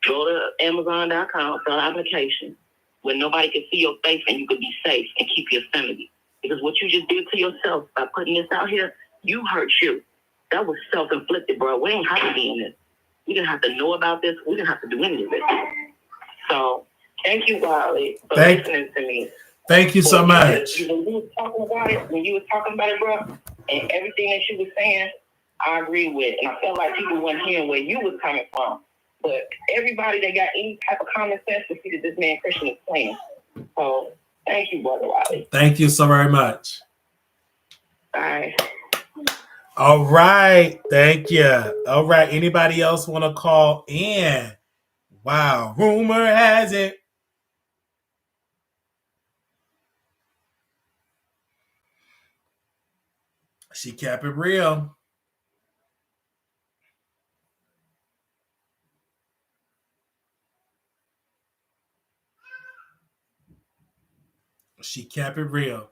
Go to Amazon.com. Fill out an application where nobody can see your face and you can be safe and keep your sanity. Because what you just did to yourself by putting this out here, you hurt you. That was self-inflicted, bro. We ain't have to be in this. We didn't have to know about this. We didn't have to do any of it. So... thank you, Wiley, for listening to me.
Thank you so much.
When you was talking about it, bro, and everything that you were saying, I agree with. And I felt like people weren't hearing where you was coming from. But everybody that got any type of common sense to see that this man Christian is playing. So thank you, Brother Wiley.
Thank you so very much.
Bye.
All right. Thank you. All right. Anybody else want to call in? Wow. Rumor has it. She kept it real. She kept it real.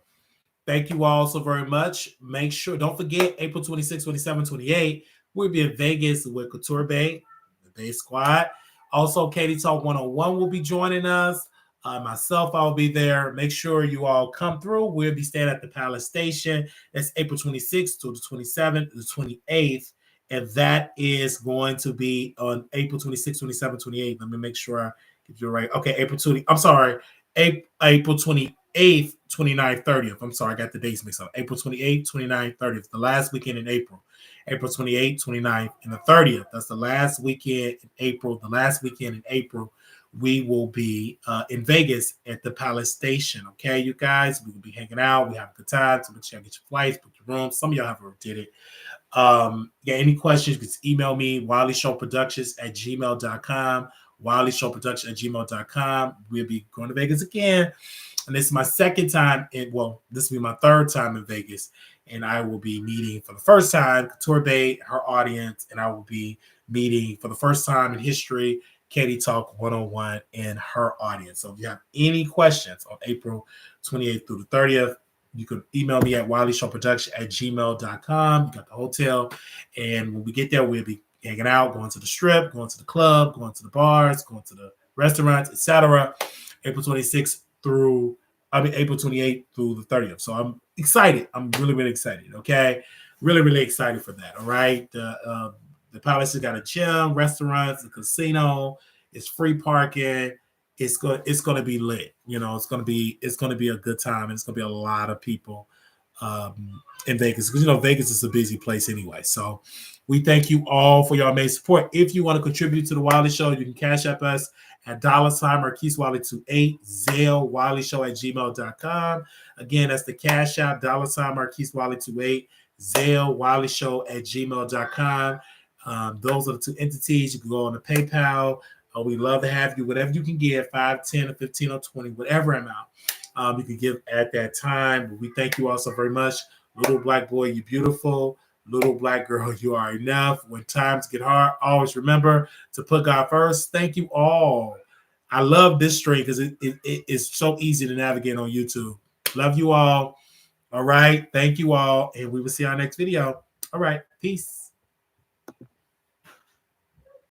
Thank you all so very much. Make sure, don't forget, April 26, 27, 28, we'll be in Vegas with Couture Bay, the Bay Squad. Also, Katie Talk 101 will be joining us. Myself, I'll be there. Make sure you all come through. We'll be staying at the Palace Station. That's April 26th to the 27th, the 28th. And that is going to be on April 26th, 27th, 28th. Let me make sure I get you right. Okay, April 28th, 29th, 30th. I'm sorry, I got the dates mixed up. April 28th, 29th, 30th, the last weekend in April. April 28th, 29th, and the 30th. That's the last weekend in April. The last weekend in April, we will be in Vegas at the Palace Station. Okay, you guys, we will be hanging out. We have a good time. So make sure you get your flights, book your rooms. Some of y'all have already did it. Yeah, any questions, you can email me, WileyShowProductions@gmail.com. WileyShowProductions@gmail.com. We'll be going to Vegas again. And this is my second time this will be my third time in Vegas. And I will be meeting for the first time Couture Bay, her audience, and I will be meeting for the first time in history Katie Talk 101 and her audience. So if you have any questions on April 28th through the 30th, you can email me at WileyShowProduction@gmail.com. You got the hotel. And when we get there, we'll be hanging out, going to the strip, going to the club, going to the bars, going to the restaurants, etc. April 26th through April 28th through the 30th. So I'm excited. I'm really, really excited. Okay. Really, really excited for that. All right. The Palace has got a gym, restaurants, a casino, it's free parking. It's going to be lit. It's going to be a good time, and it's going to be a lot of people in Vegas, because Vegas is a busy place anyway. So we thank you all for your amazing support. If you want to contribute to the Wiley Show, you can cash up us at $Marquise Wiley 28, Zelle WileyShow@gmail.com. Again, that's the cash app, $Marquise Wiley 28, Zelle WileyShow@gmail.com. Those are the two entities. You can go on the PayPal. We love to have you. Whatever you can give, 5, 10, or 15, or 20, whatever amount you can give at that time. We thank you all so very much. Little black boy, you beautiful. Little black girl, you are enough. When times get hard, always remember to put God first. Thank you all. I love this stream because it's so easy to navigate on YouTube. Love you all. All right. Thank you all. And we will see our next video. All right. Peace.